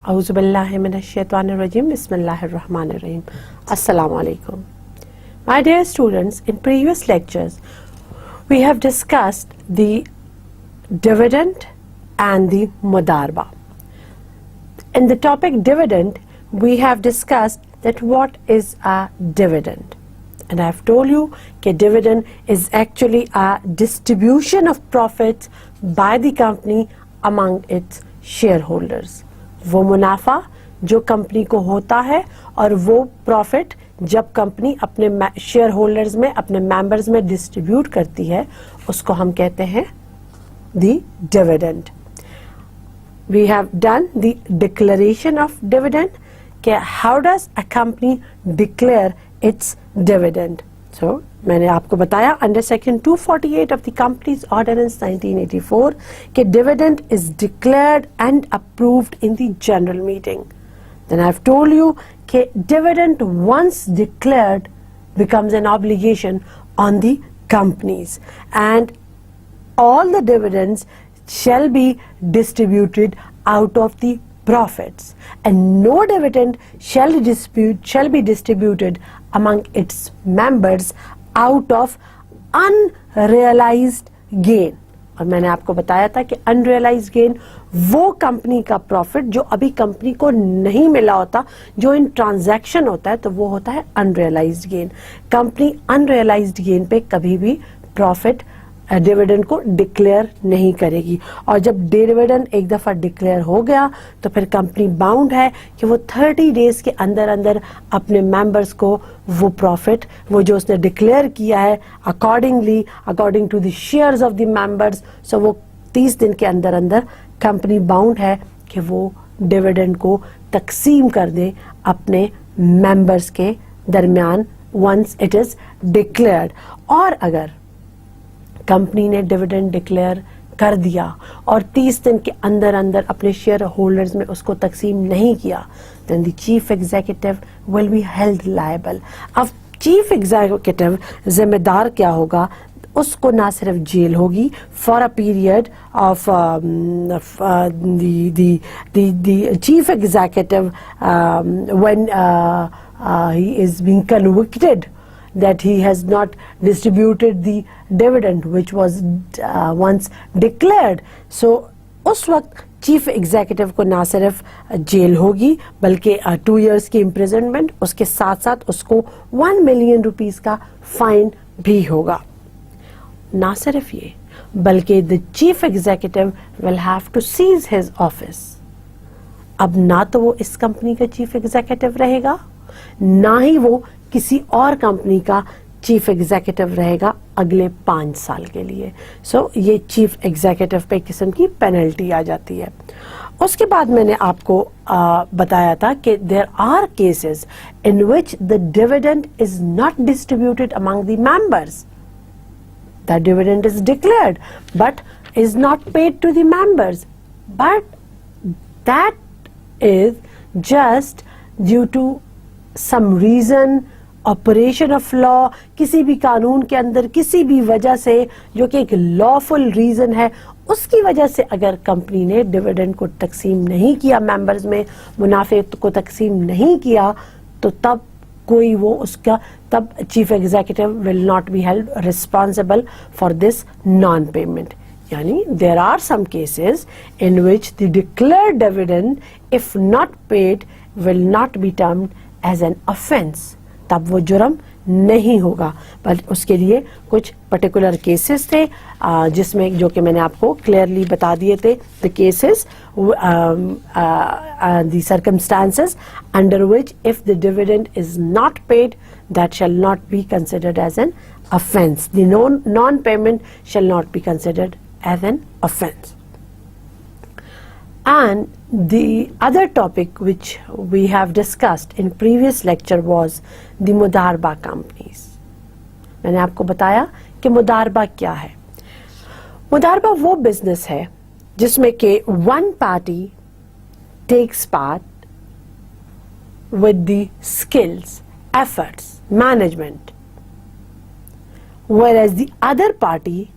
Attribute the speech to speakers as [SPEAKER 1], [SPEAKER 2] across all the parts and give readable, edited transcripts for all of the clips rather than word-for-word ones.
[SPEAKER 1] Auzubillahiminash-shaytanir-rajim. Bismillahir-rahmanir-rahim. Assalamu alaikum. My dear students, in previous lectures we have discussed the dividend and the mudarba. In the topic dividend, we have discussed that what is a dividend. And I have told you that dividend is actually a distribution of profits by the company among its shareholders. वो मुनाफा जो company को होता है और वो profit जब company अपने शेयर होल्डर्स में, अपने मेंबर्स में डिस्ट्रीब्यूट करती है, उसको हम कहते हैं the dividend. We have done the declaration of dividend कि how does a company declare its dividend. So मैंने आपको बताया under section 248 of the companies ordinance 1984 कि dividend is declared and approved in the general meeting. Then I have told you कि dividend once declared becomes an obligation on the companies, and all the dividends shall be distributed out of the profits, and no dividend shall be distributed among its members out of unrealized gain. और मैंने आपको बताया था कि unrealised gain वो company का profit जो अभी कंपनी को नहीं मिला होता, जो इन ट्रांजैक्शन होता है, तो वो होता है unrealised gain. Company unrealised gain पे कभी भी प्रॉफिट डिविडेंड को डिक्लेयर नहीं करेगी. और जब डिविडेंड एक दफा डिक्लेयर हो गया तो फिर कंपनी बाउंड है कि वो 30 डेज के अंदर अंदर अपने मेंबर्स को वो प्रॉफिट, वो जो उसने डिक्लेयर किया है according to the shares of the members, so वो 30 दिन के अंदर अंदर कंपनी बाउंड है कि वो डिविडेंड को तकसीम कर दे अपने मेंबर्स के दरमियान वंस इट इज डिक्लेयर्ड. और अगर कंपनी ने डिविडेंड डिक्लेयर कर दिया और 30 दिन के अंदर अंदर अपने शेयर होल्डर्स में उसको तकसीम नहीं किया, then the chief executive will be held liable. अब चीफ एग्जीक्यूटिव जिम्मेदार क्या होगा? उसको ना सिर्फ जेल होगी for a period of the chief executive when he is being convicted that he has not distributed the dividend which was once declared. So उस वक्त चीफ एग्जीक्यूटिव को ना सिर्फ जेल होगी बल्कि 2 years की इम्प्रिजनमेंट, उसके साथ साथ उसको 1 million rupees का फाइन भी होगा. ना सिर्फ ये बल्कि the chief executive will have to cease his office. अब ना तो वो इस कंपनी का चीफ एग्जीक्यूटिव रहेगा, ना ही वो किसी और कंपनी का चीफ एग्जीक्यूटिव रहेगा अगले 5 साल के लिए. सो ये चीफ एग्जीक्यूटिव पे किस्म की पेनल्टी आ जाती है. उसके बाद मैंने आपको बताया था कि there are cases in which the dividend is not distributed among the members. The dividend is declared but is not paid to the members, but that is just due to some reason, operation of law, किसी भी कानून के अंदर किसी भी वजह से जो कि एक लॉफुल रीजन है, उसकी वजह से अगर कंपनी ने डिविडेंड को तकसीम नहीं किया, मेंबर्स में मुनाफे को तकसीम नहीं किया, तो तब कोई वो उसका तब chief executive will not be held responsible for this non payment. यानी there are some cases in which the declared dividend if not paid will not be termed as an offence. तब वो जुर्म नहीं होगा, पर उसके लिए कुछ पर्टिकुलर केसेस थे जिसमें जो कि मैंने आपको क्लियरली बता दिए थे. The cases, the circumstances under which if the dividend is not paid, that shall not be considered as an offence. The non payment shall not be considered as an offence. And The other topic which we have discussed in previous lecture was the मुदारबा companies. मैंने आपको बताया कि मुदारबा क्या है. मुदारबा वो business है जिसमें के one party takes part with the skills, efforts, management, whereas the other party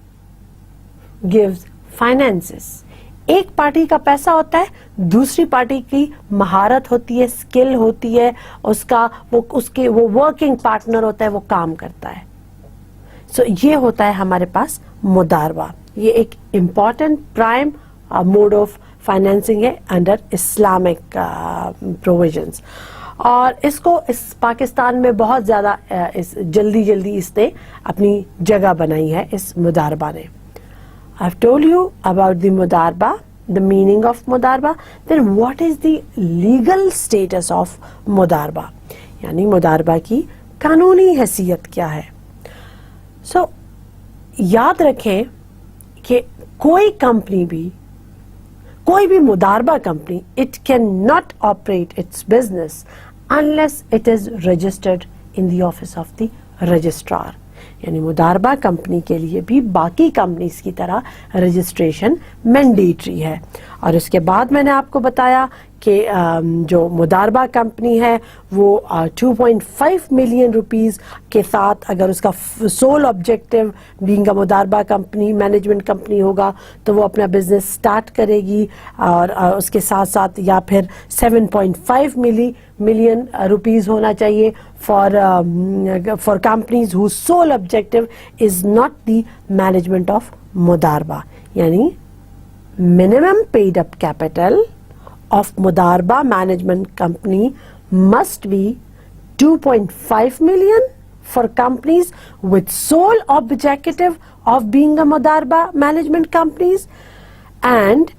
[SPEAKER 1] gives finances. एक पार्टी का पैसा होता है, दूसरी पार्टी की महारत होती है, स्किल होती है, वो वर्किंग पार्टनर होता है, वो काम करता है. सो ये होता है हमारे पास मुदारबा. ये एक important prime mode of financing है अंडर इस्लामिक प्रोविजंस. और इसको इस पाकिस्तान में बहुत ज्यादा जल्दी इसने अपनी जगह बनाई है इस मुदारबा ने. I've told you about the mudarba, the meaning of mudarba. Then what is the legal status of mudarba? यानी मुदारबा की कानूनी हैसियत क्या है? So याद रखें कि कोई भी मुदारबा company, it cannot operate its business unless it is registered in the office of the registrar. यानी मुदारबा कंपनी के लिए भी बाकी कंपनीज की तरह रजिस्ट्रेशन मैंडेटरी है. और उसके बाद मैंने आपको बताया कि जो मुदारबा कंपनी है वो 2.5 मिलियन रुपीस के साथ अगर उसका सोल ऑब्जेक्टिव बीइंग अ मुदारबा कंपनी मैनेजमेंट कंपनी होगा तो वो अपना बिजनेस स्टार्ट करेगी. और उसके साथ साथ या फिर 7.5 मिलियन रुपीस होना चाहिए for companies whose sole objective is not the management of मुदारबा. यानी minimum paid up capital of Mudarba Management Company must be 2.5 million for companies with sole objective of being a Mudarba Management Companies and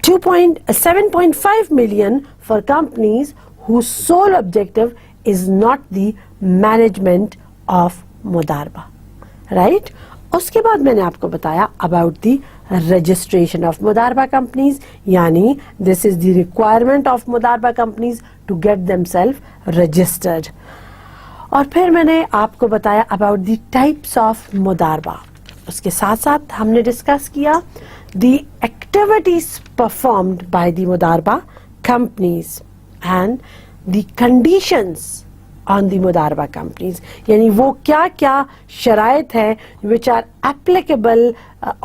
[SPEAKER 1] 7.5 million for companies whose sole objective is not the management of Mudarba. Right? उसके बाद मैंने आपको बताया about the registration of मुदारबा companies. यानी this is the requirement of मुदारबा companies to get themselves registered. और फिर मैंने आपको बताया अबाउट द टाइप्स ऑफ मुदारबा. उसके साथ साथ हमने डिस्कस किया the activities performed by the मुदारबा companies and the conditions on the मुदारबा companies. यानी वो क्या क्या शराइत है which are applicable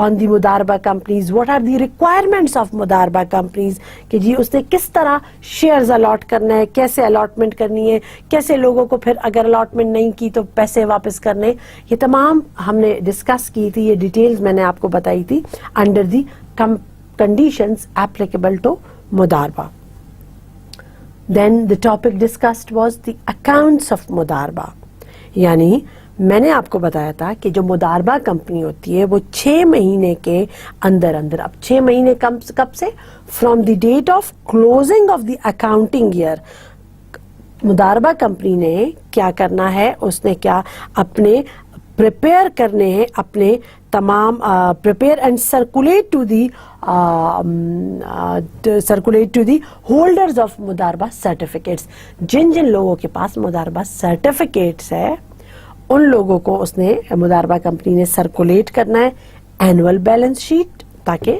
[SPEAKER 1] on the मुदारबा companies. What are the requirements of मुदारबा companies कि जी उसने किस तरह शेयर्स अलॉट करना है, कैसे अलॉटमेंट करनी है, कैसे लोगों को फिर अगर अलॉटमेंट नहीं की तो पैसे वापस करने. ये तमाम हमने डिस्कस की थी, ये डिटेल्स मैंने आपको बताई थी under the conditions applicable to मुदारबा. Then the topic discussed was the accounts of मुदारबा. यानी मैंने आपको बताया था कि जो मुदारबा कंपनी होती है वो 6 महीने के अंदर अब 6 महीने कब से from the date of closing of the accounting year. मुदारबा कंपनी ने क्या करना है, उसने क्या अपने प्रिपेयर करने हैं अपने तमाम prepare and circulate to the holders of मुदारबा सर्टिफिकेट्स. जिन लोगों के पास मुदारबा सर्टिफिकेट्स है उन लोगों को उसने मुदारबा कंपनी ने सर्कुलेट करना है एनुअल बैलेंस शीट, ताकि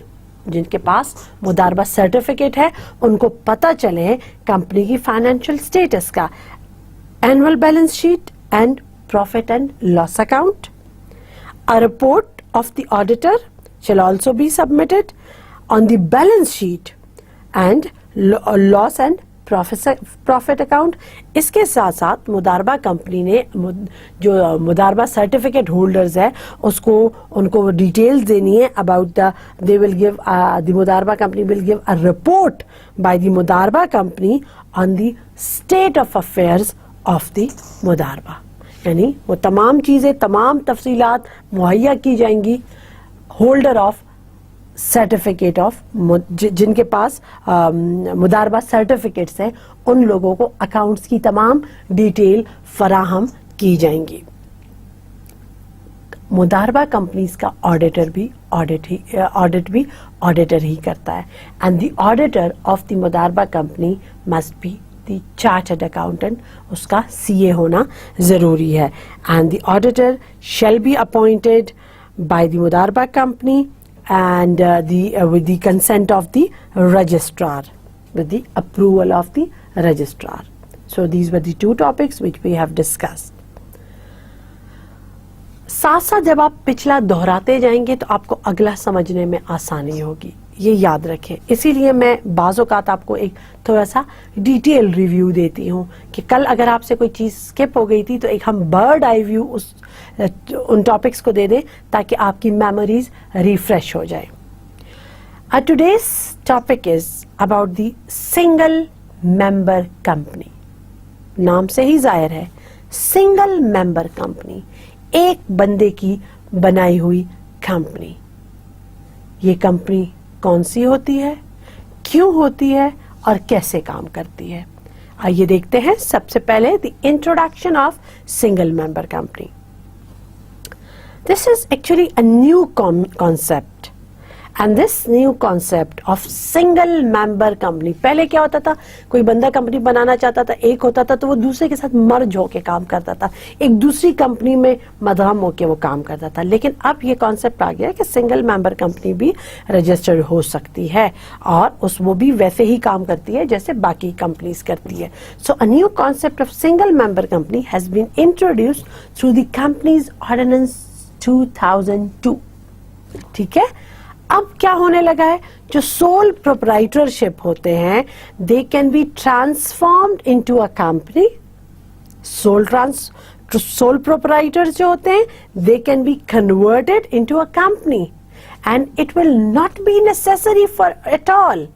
[SPEAKER 1] जिनके पास मुदारबा सर्टिफिकेट है उनको पता चले कंपनी की फाइनेंशियल स्टेटस का. Annual balance sheet and profit and loss account. A report of the auditor shall also be submitted on the balance sheet and loss and profit account. इसके साथ साथ मुदारबा कंपनी ने जो मुदारबा सर्टिफिकेट होल्डर्स है उनको details देनी है about they will give the मुदारबा company will give a report by the मुदारबा company on the state of affairs of the मुदारबा. यानी वो तमाम चीजें तमाम तफसीलात मुहैया की जाएंगी होल्डर ऑफ सर्टिफिकेट ऑफ जिनके पास मुदारबा सर्टिफिकेट्स हैं उन लोगों को अकाउंट्स की तमाम डिटेल फराहम की जाएंगी. मुदारबा कंपनीज का ऑडिटर भी ऑडिटर ही करता है, and the auditor of the मुदारबा company must be the chartered accountant, उसका सीए होना जरूरी है, and the auditor shall be appointed by the मुदारबा company and with the consent of the registrar, with the approval of the registrar. So these were the two topics which we have discussed. साथ साथ जब आप पिछला दोहराते जाएंगे तो आपको अगला समझने में आसानी होगी, ये याद रखें। इसीलिए मैं बाज़-औक़ात आपको एक थोड़ा सा डिटेल रिव्यू देती हूँ कि कल अगर आपसे कोई चीज़ स्किप हो गई थी तो एक हम बर्ड आई व्यू उन टॉपिक्स को दे दें ताकि आपकी मेमोरीज रिफ्रेश हो जाए। Today's topic is about the single member company. नाम से ही जाहिर है, सिंगल मेंबर कंपनी, एक बंदे की बनाई हुई कंपनी। ये कंपनी कौन सी होती है, क्यों होती है और कैसे काम करती है? आइए देखते हैं। सबसे पहले the introduction of single member company. This is actually a new concept, and this new concept of single member company, पहले क्या होता था, कोई बंदा कंपनी बनाना चाहता था, एक होता था तो वो दूसरे के साथ मर्ज होके काम करता था, एक दूसरी कंपनी में मदगम होके वो काम करता था। लेकिन अब ये कॉन्सेप्ट आ गया कि सिंगल मेंबर कंपनी भी रजिस्टर्ड हो सकती है और वो भी वैसे ही काम करती है जैसे बाकी कंपनीज करती है। So a new concept of single member company has been introduced through the companies ordinance 2002। ठीक है, अब क्या होने लगा है, जो सोल प्रोप्राइटरशिप होते हैं they can be transformed into a company. Sole proprietors जो होते हैं they can be converted into a company, and it will not be necessary for at all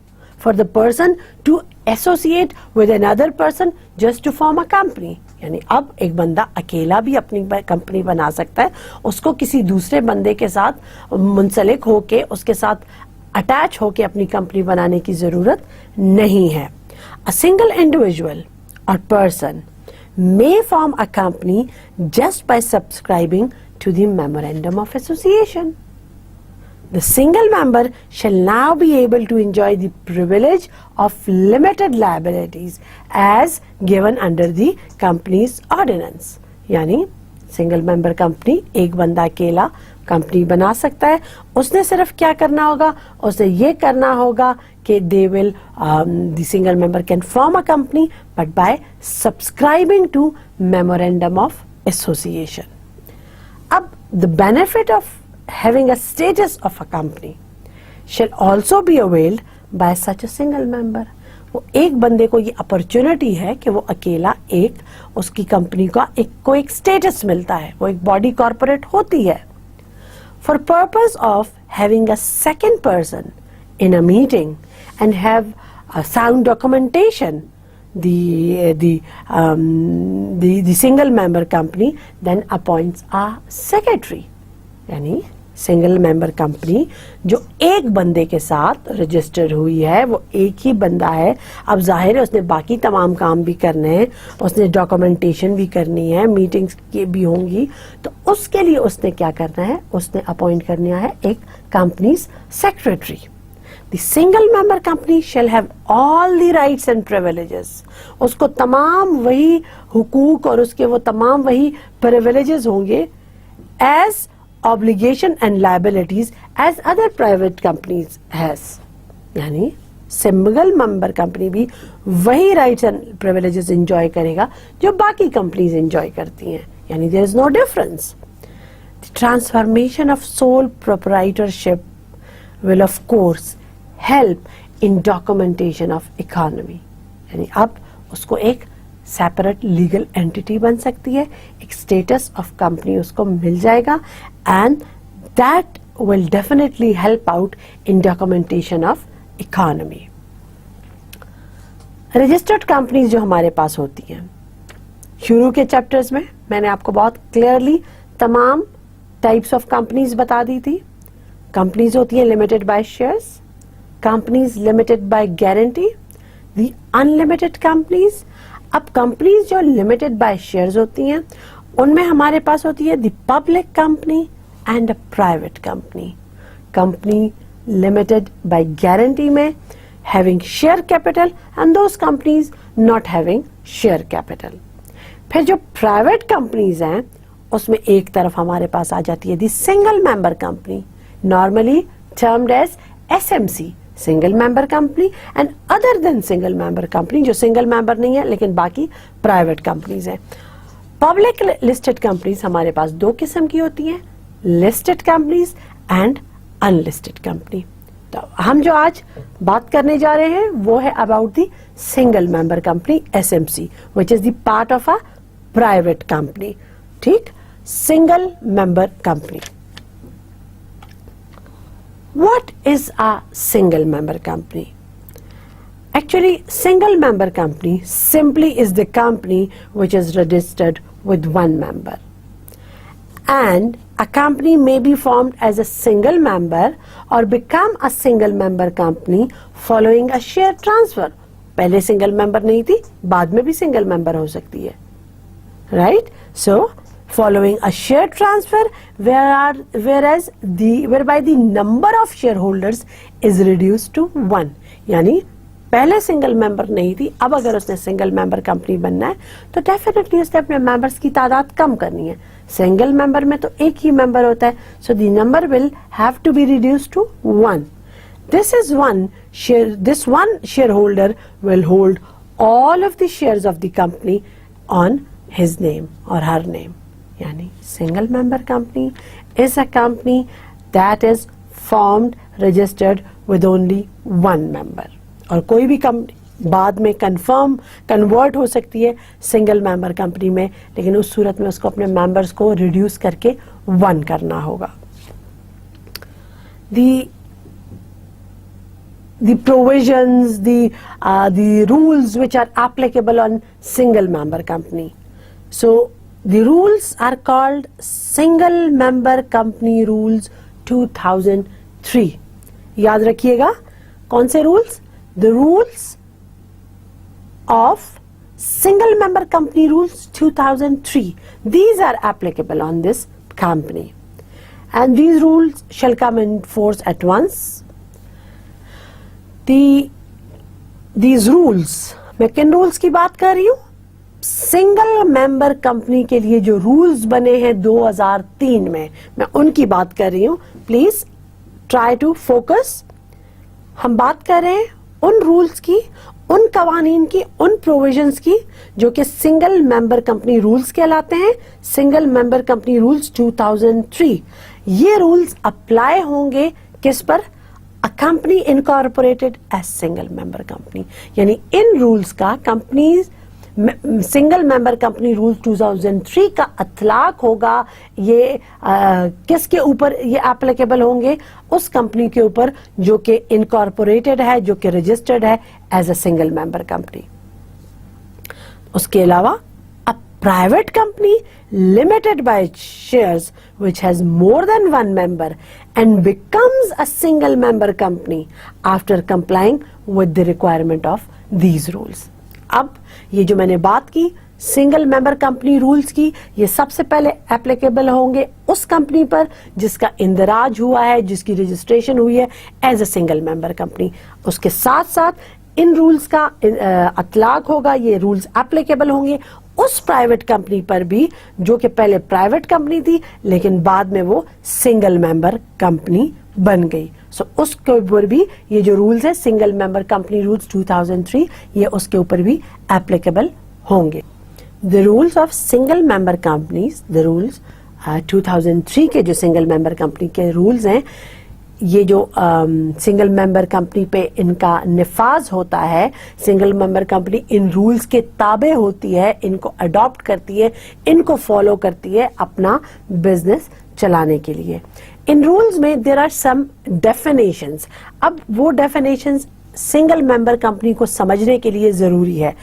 [SPEAKER 1] for the person to associate with another person just to form a company. यानी अब एक बंदा अकेला भी अपनी कंपनी बना सकता है, उसको किसी दूसरे बंदे के साथ मुंसलिक होके उसके साथ अटैच होके अपनी कंपनी बनाने की जरूरत नहीं है। अ सिंगल इंडिविजुअल और person may form a company just by subscribing to the memorandum of association. The single member shall now be able to enjoy the privilege of limited liabilities as given under the company's ordinance. यानी single member company, एक बंदा अकेला company बना सकता है। उसने सिर्फ क्या करना होगा, उसने ये करना होगा कि they will the single member can form a company but by subscribing to memorandum of association. अब the benefit of having a status of a company shall also be availed by such a single member. वो एक बंदे को ये opportunity है कि वो अकेला एक उसकी कंपनी का एक स्टेटस मिलता है, वो एक बॉडी कॉर्पोरेट होती है। For purpose of having a second person in a meeting and have a sound documentation, the single member company then appoints a secretary. यानी सिंगल मेंबर कंपनी जो एक बंदे के साथ रजिस्टर हुई है, वो एक ही बंदा है। अब जाहिर है उसने बाकी तमाम काम भी करने हैं, उसने डॉक्यूमेंटेशन भी करनी है, मीटिंग्स की भी होंगी, तो उसके लिए उसने क्या करना है, उसने अपॉइंट करना है एक companies secretary. The single member company shall have all the rights and privileges. उसको तमाम वही हुकूक और उसके वो तमाम वही प्रिविलेजेस होंगे as obligation and liabilities as other private companies has. यानी सिंगल मेंबर कंपनी भी वही राइट्स एंड प्रिविलेजेस एंजॉय करेगा जो बाकी कंपनीज एंजॉय करती हैं, यानी there is no difference. The transformation of sole proprietorship will of course help in documentation of economy. यानी अब उसको एक सेपरेट लीगल एंटिटी बन सकती है, एक स्टेटस ऑफ कंपनी उसको मिल जाएगा, and that will definitely help out in documentation of economy. Registered companies जो हमारे पास होती हैं, शुरू के चैप्टर्स में मैंने आपको बहुत क्लियरली तमाम टाइप्स ऑफ कंपनीज बता दी थी। कंपनीज होती हैं limited by shares, companies limited by guarantee, the unlimited companies. अब कंपनीज जो लिमिटेड बाय शेयर्स होती हैं उनमें हमारे पास होती है the public company and a private company. Company limited by guarantee में having share capital and those companies not having share capital. फिर जो private companies हैं उसमें एक तरफ हमारे पास आ जाती है the single member company, normally termed as SMC, single member company, and other than single member company जो single member नहीं है लेकिन बाकी private companies हैं. Public listed companies हमारे पास दो किस्म की होती हैं, listed companies and unlisted company. तो हम जो आज बात करने जा रहे हैं वो है about the single member company SMC, which is the part of a private company. ठीक, single member company. What is a single member company? Actually, single member company simply is the company which is registered with one member. And a company may be formed as a single member or become a single member company following a share transfer. पहले single member नहीं थी, बाद में भी single member हो सकती है. Right? So, following a share transfer whereby the number of shareholders is reduced to 1. यानी पहले सिंगल मेंबर नहीं थी, अब अगर उसने सिंगल मेंबर कंपनी बनना है तो डेफिनेटली उसने अपने मेंबर्स की तादाद कम करनी है. सिंगल मेंबर में तो एक ही मेंबर होता है, so the number will have to be reduced to 1. This one shareholder will hold all of the shares of the company on his name or her name. यानी single member company is a company that is formed, registered with only one member. और कोई भी company बाद में convert हो सकती है single member company में, लेकिन उस सूरत में उसको अपने मेंबर्स को रिड्यूस करके 1 करना होगा. The provisions, the rules which are applicable on single member company. So the rules are called Single Member Company Rules 2003. याद रखिएगा कौन से rules? The rules of Single Member Company Rules 2003. These are applicable on this company, and these rules shall come in force at once. These rules, मैं किन rules की बात कर रही हूँ? सिंगल मेंबर कंपनी के लिए जो रूल्स बने हैं 2003 में, मैं उनकी बात कर रही हूँ. Please try to focus. हम बात कर रहे हैं उन रूल्स की, उन कवानीन की, उन प्रोविजंस की जो कि सिंगल मेंबर कंपनी रूल्स कहलाते हैं. Single member company rules 2003. ये रूल्स अप्लाई होंगे किस पर? A company incorporated as single member company. यानी इन रूल्स का companies single member company rules 2003 का अतलाक होगा. ये किसके ऊपर ये एप्लीकेबल होंगे? उस कंपनी के ऊपर जो कि इनकॉर्पोरेटेड है, जो कि रजिस्टर्ड है as a single member company. उसके अलावा a private company limited by shares which has more than one member and becomes a single member company after complying with the requirement of these rules. अब ये जो मैंने बात की single member company rules की, ये सबसे पहले एप्लीकेबल होंगे उस कंपनी पर जिसका इंदराज हुआ है, जिसकी रजिस्ट्रेशन हुई है as a single member company. उसके साथ साथ इन रूल्स का अतलाक होगा, ये रूल्स एप्लीकेबल होंगे उस प्राइवेट कंपनी पर भी जो कि पहले प्राइवेट कंपनी थी लेकिन बाद में वो सिंगल मेंबर कंपनी बन गई. सो उसके ऊपर भी ये जो रूल्स है सिंगल मेंबर कंपनी रूल्स 2003, ये उसके ऊपर भी एप्लीकेबल होंगे. The rules of single member companies, the rules 2003 के जो सिंगल मेंबर कंपनी के रूल्स हैं, ये जो सिंगल मेंबर कंपनी पे इनका निफाज होता है, सिंगल मेंबर कंपनी इन रूल्स के ताबे होती है, इनको अडॉप्ट करती है, इनको फॉलो करती है अपना बिजनेस चलाने के लिए. इन रूल्स में देयर आर सम डेफिनेशंस. अब वो डेफिनेशंस सिंगल मेंबर कंपनी को समझने के लिए जरूरी है.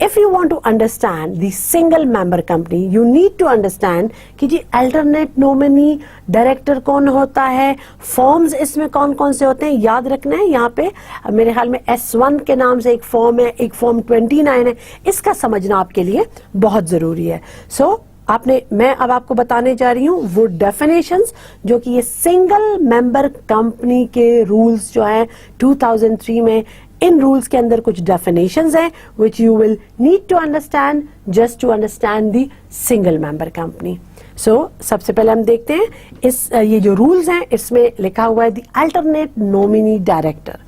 [SPEAKER 1] If you want to understand the single member company, you need to understand कि जी alternate nominee डायरेक्टर कौन होता है, फॉर्म्स इसमें कौन कौन से होते हैं, याद रखना है. यहाँ पे मेरे ख्याल में S1 के नाम से एक फॉर्म है, एक फॉर्म 29 है, इसका समझना आपके लिए बहुत जरूरी है. सो मैं अब आपको बताने जा रही हूँ वो डेफिनेशंस जो कि ये सिंगल मेंबर कंपनी के रूल्स जो हैं 2003 में, इन रूल्स के अंदर कुछ डेफिनेशंस हैं which you will need to understand just to understand the single member company. So सबसे पहले हम देखते हैं ये जो रूल्स हैं इसमें लिखा हुआ है द अल्टरनेट नॉमिनी डायरेक्टर.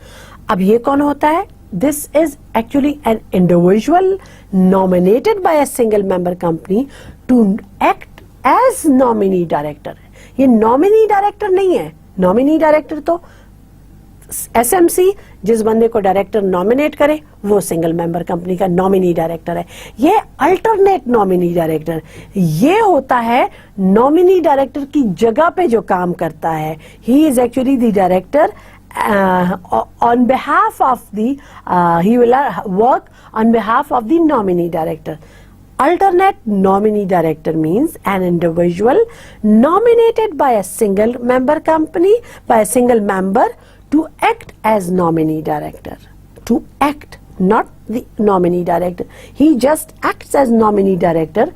[SPEAKER 1] अब ये कौन होता है? This is actually an individual nominated by a single member company to act as nominee director. ये nominee director नहीं है. nominee director तो SMC जिस बंदे को डायरेक्टर नॉमिनेट करे वो सिंगल मेंबर कंपनी का नॉमिनी डायरेक्टर है. ये अल्टरनेट नॉमिनी डायरेक्टर ये होता है नॉमिनी डायरेक्टर की जगह पे जो काम करता है. He is actually the director on behalf of the he will work on behalf of the nominee director. Alternate nominee director means an individual nominated by a single member company, by a single member to act as nominee director. To act, not the nominee director. He just acts as nominee director.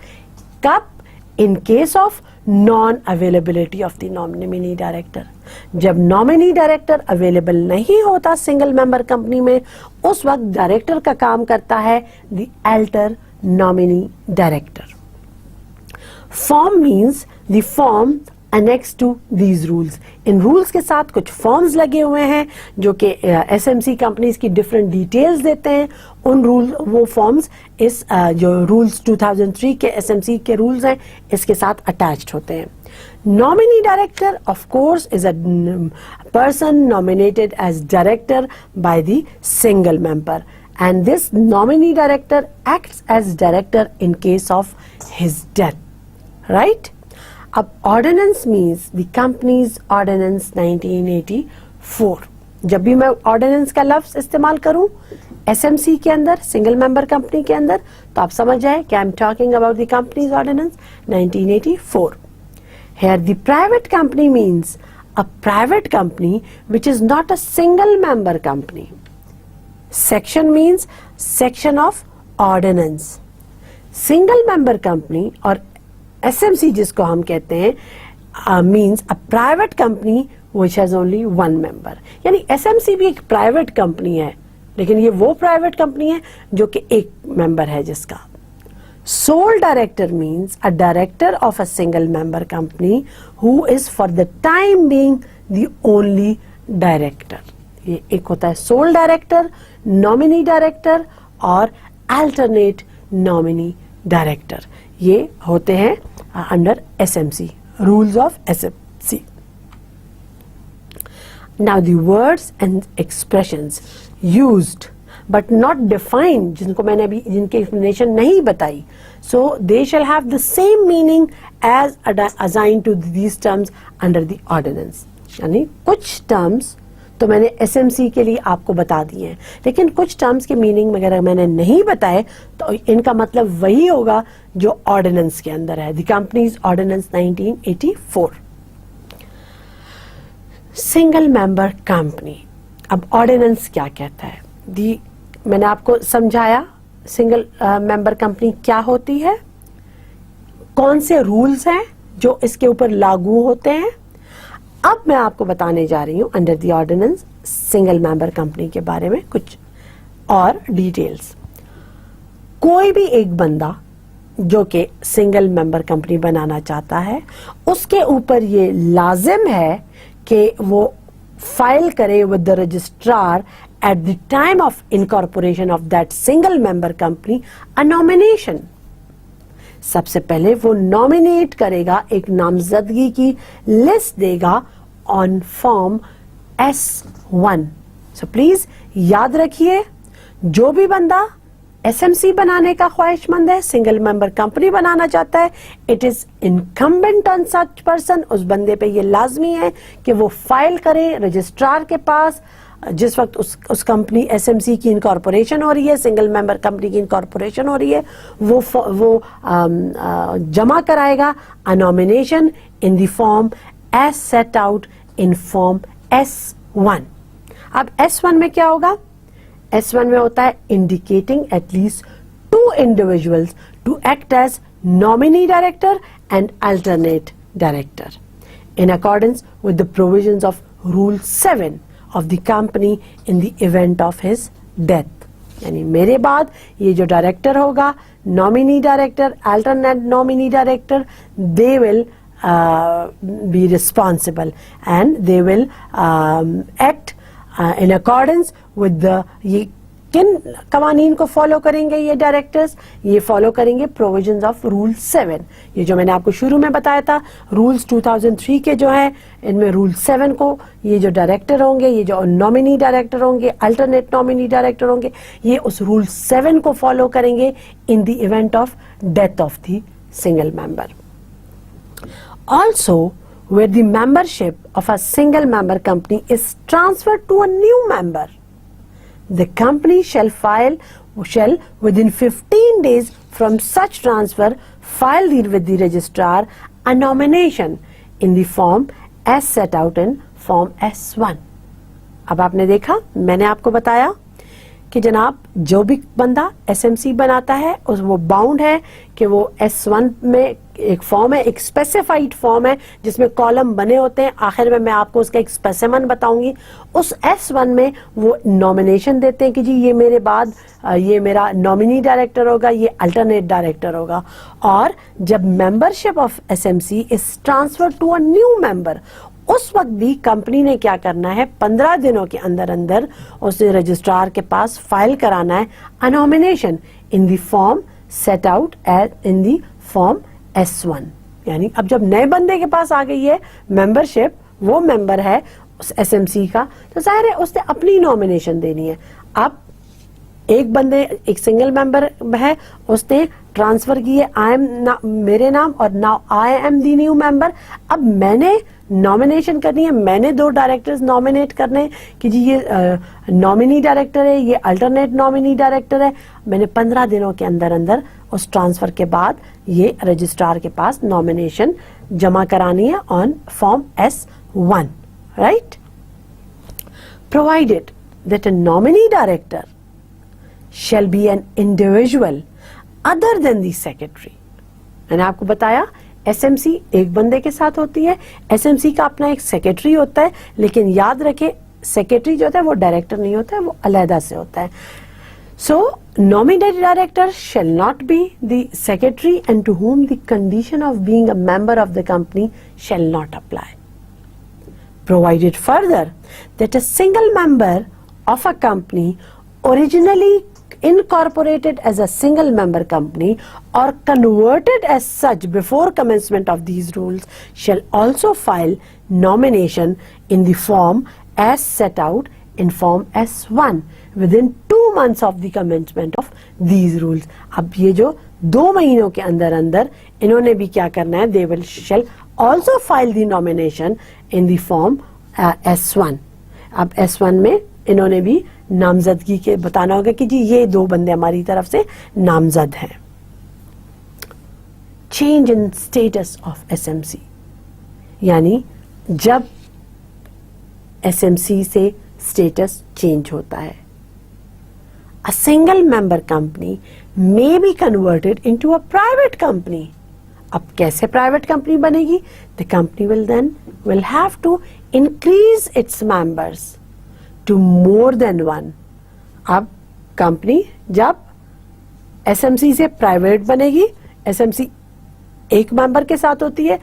[SPEAKER 1] Cup in case of non-availability of the nominee director. जब nominee director available नहीं होता single member company में उस वक्त director का काम करता है the alter nominee director. Form means the form annex to these rules. इन रूल्स के साथ कुछ फॉर्म्स लगे हुए हैं जो कि एसएमसी कंपनीज की डिफरेंट डिटेल्स देते हैं. वो फॉर्म्स इस जो रूल्स 2003 के एसएमसी के रूल्स हैं इसके साथ अटैच्ड होते हैं. Nominee director, of course, is a person nominated as director by the single member, and this nominee director acts as director in case of his death, right? अब ordinance means the company's ordinance 1984. जब भी मैं ordinance का लफ्ज इस्तेमाल करूं SMC के अंदर सिंगल मेंबर कंपनी के अंदर तो आप समझ जाए कि I am talking about the companies ordinance 1984. Here the private company means a private company which is not a single member company. Section means section of ordinance. Single member company और SMC जिसको हम कहते हैं means a private company which has only one member. यानी SMC भी एक private company है लेकिन ये वो private company है जो कि एक member है जिसका. Sole director means a director of a single member company who is for the time being the only director. ये एक होता है sole director, nominee director और alternate nominee director. ये होते हैं under SMC, rules of SMC. Now the words and expressions used but not defined, जिनको मैंने अभी जिनकी एक्सप्लेनेशन नहीं बताई, so they shall have the same meaning as assigned to these terms under the ordinance. यानी कुछ टर्म्स तो मैंने SMC के लिए आपको बता दिए हैं लेकिन कुछ टर्म्स के मीनिंग वगैरह मैंने नहीं बताए तो इनका मतलब वही होगा जो ऑर्डिनेंस के अंदर है. The companies ordinance 1984. Single member company. अब ऑर्डिनेंस क्या कहता है? मैंने आपको समझाया सिंगल मेंबर कंपनी क्या होती है, कौन से रूल्स हैं जो इसके ऊपर लागू होते हैं. अब मैं आपको बताने जा रही हूं under the ordinance single member company के बारे में कुछ और डिटेल्स. कोई भी एक बंदा जो कि सिंगल मेंबर कंपनी बनाना चाहता है उसके ऊपर ये लाजिम है कि वो फाइल करे with the registrar at the time of incorporation of that single member company a nomination. सबसे पहले वो नॉमिनेट करेगा, एक नामजदगी की लिस्ट देगा on form S1. So please याद रखिए जो भी बंदा SMC बनाने का ख्वाहिशमंद है, सिंगल मेंबर कंपनी बनाना चाहता है, it is incumbent on such person, उस बंदे पे ये लाजमी है कि वो फाइल करे रजिस्ट्रार के पास जिस वक्त उस कंपनी SMC की इनकॉर्पोरेशन हो रही है, सिंगल मेंबर कंपनी की इनकॉर्पोरेशन हो रही है, वो जमा कराएगा a nomination in the form as set out in form S1. अब S1 में क्या होगा? S1 में होता है indicating at least 2 individuals to act as nominee director and alternate director in accordance with the provisions of Rule 7 of the company in the event of his death. यानी मेरे बाद ये जो डायरेक्टर होगा, nominee director, alternate nominee director, they will be responsible and they will act in accordance with the, ये किन कवानीन को फॉलो करेंगे ये डायरेक्टर्स? ये फॉलो करेंगे प्रोविजंस ऑफ रूल 7. ये जो मैंने आपको शुरू में बताया था रूल्स 2003 के जो है, इनमें रूल 7 को ये जो डायरेक्टर होंगे, ये जो नॉमिनी डायरेक्टर होंगे, अल्टरनेट नॉमिनी डायरेक्टर होंगे, ये उस रूल 7 को फॉलो करेंगे in the event of death of the single member. Also, where the membership of a single member company is transferred to a new member, the company shall within 15 days from such transfer file with the registrar a nomination in the form as set out in form S1. अब आपने देखा, मैंने आपको बताया कि जनाब जो भी बंदा SMC बनाता है उस वो बाउंड है कि वो S1 में एक फॉर्म है, एक स्पेसिफाइड फॉर्म है जिसमें कॉलम बने होते हैं. आखिर में मैं आपको उसका एक स्पेसिमन बताऊंगी. उस S1 में वो नॉमिनेशन देते हैं कि जी ये मेरे बाद ये मेरा नॉमिनी डायरेक्टर होगा, ये अल्टरनेट डायरेक्टर होगा. और जब membership of SMC is transfer to a new member, उस वक्त भी कंपनी ने क्या करना है, 15 दिनों के अंदर अंदर उस रजिस्ट्रार के पास फाइल कराना है a nomination in the form set out as in the form S1. यानी अब जब नए बंदे के पास आ गई है मेंबरशिप, वो मेंबर है उस SMC का, तो जाहिर है उसने अपनी नॉमिनेशन देनी है. अब एक बंदे, एक सिंगल मेंबर है, उसने ट्रांसफर की है आई एम मेरे नाम और now I am the new member. अब मैंने नॉमिनेशन करनी है, मैंने 2 डायरेक्टर्स नॉमिनेट करने कि जी ये नॉमिनी डायरेक्टर है, ये अल्टरनेट नॉमिनी डायरेक्टर है. मैंने 15 दिनों के अंदर अंदर उस ट्रांसफर के बाद ये रजिस्ट्रार के पास नॉमिनेशन जमा करानी है on form S1, right. Provided that a nominee director shall be an individual other than the secretary. मैंने आपको बताया SMC एक बंदे के साथ होती है, SMC का अपना एक सेक्रेटरी होता है, लेकिन याद रखें सेक्रेटरी जो होता है वो डायरेक्टर नहीं होता है, वो अलहदा से होता है. So nominated director shall not be the secretary and to whom the condition of being a member of the company shall not apply. Provided further that a single member of a company originally incorporated as a single member company or converted as such before commencement of these rules shall also file nomination in the form as set out in form S1 within 2 months of the commencement of these rules. अब ये जो 2 महीनों के अंदर अंदर इन्होंने भी क्या करना है, they will shall also file the nomination in the form S1. अब S1 में इन्होंने भी नामजदगी के बताना होगा कि जी ये 2 बंदे हमारी तरफ से नामजद हैं. Change in status of SMC, यानी जब SMC से स्टेटस चेंज होता है. A single member company may be converted into a private company. अब कैसे प्राइवेट कंपनी बनेगी? The company will have to increase its members to more than one. अब company जब SMC से प्राइवेट बनेगी, SMC एक मेंबर के साथ होती है,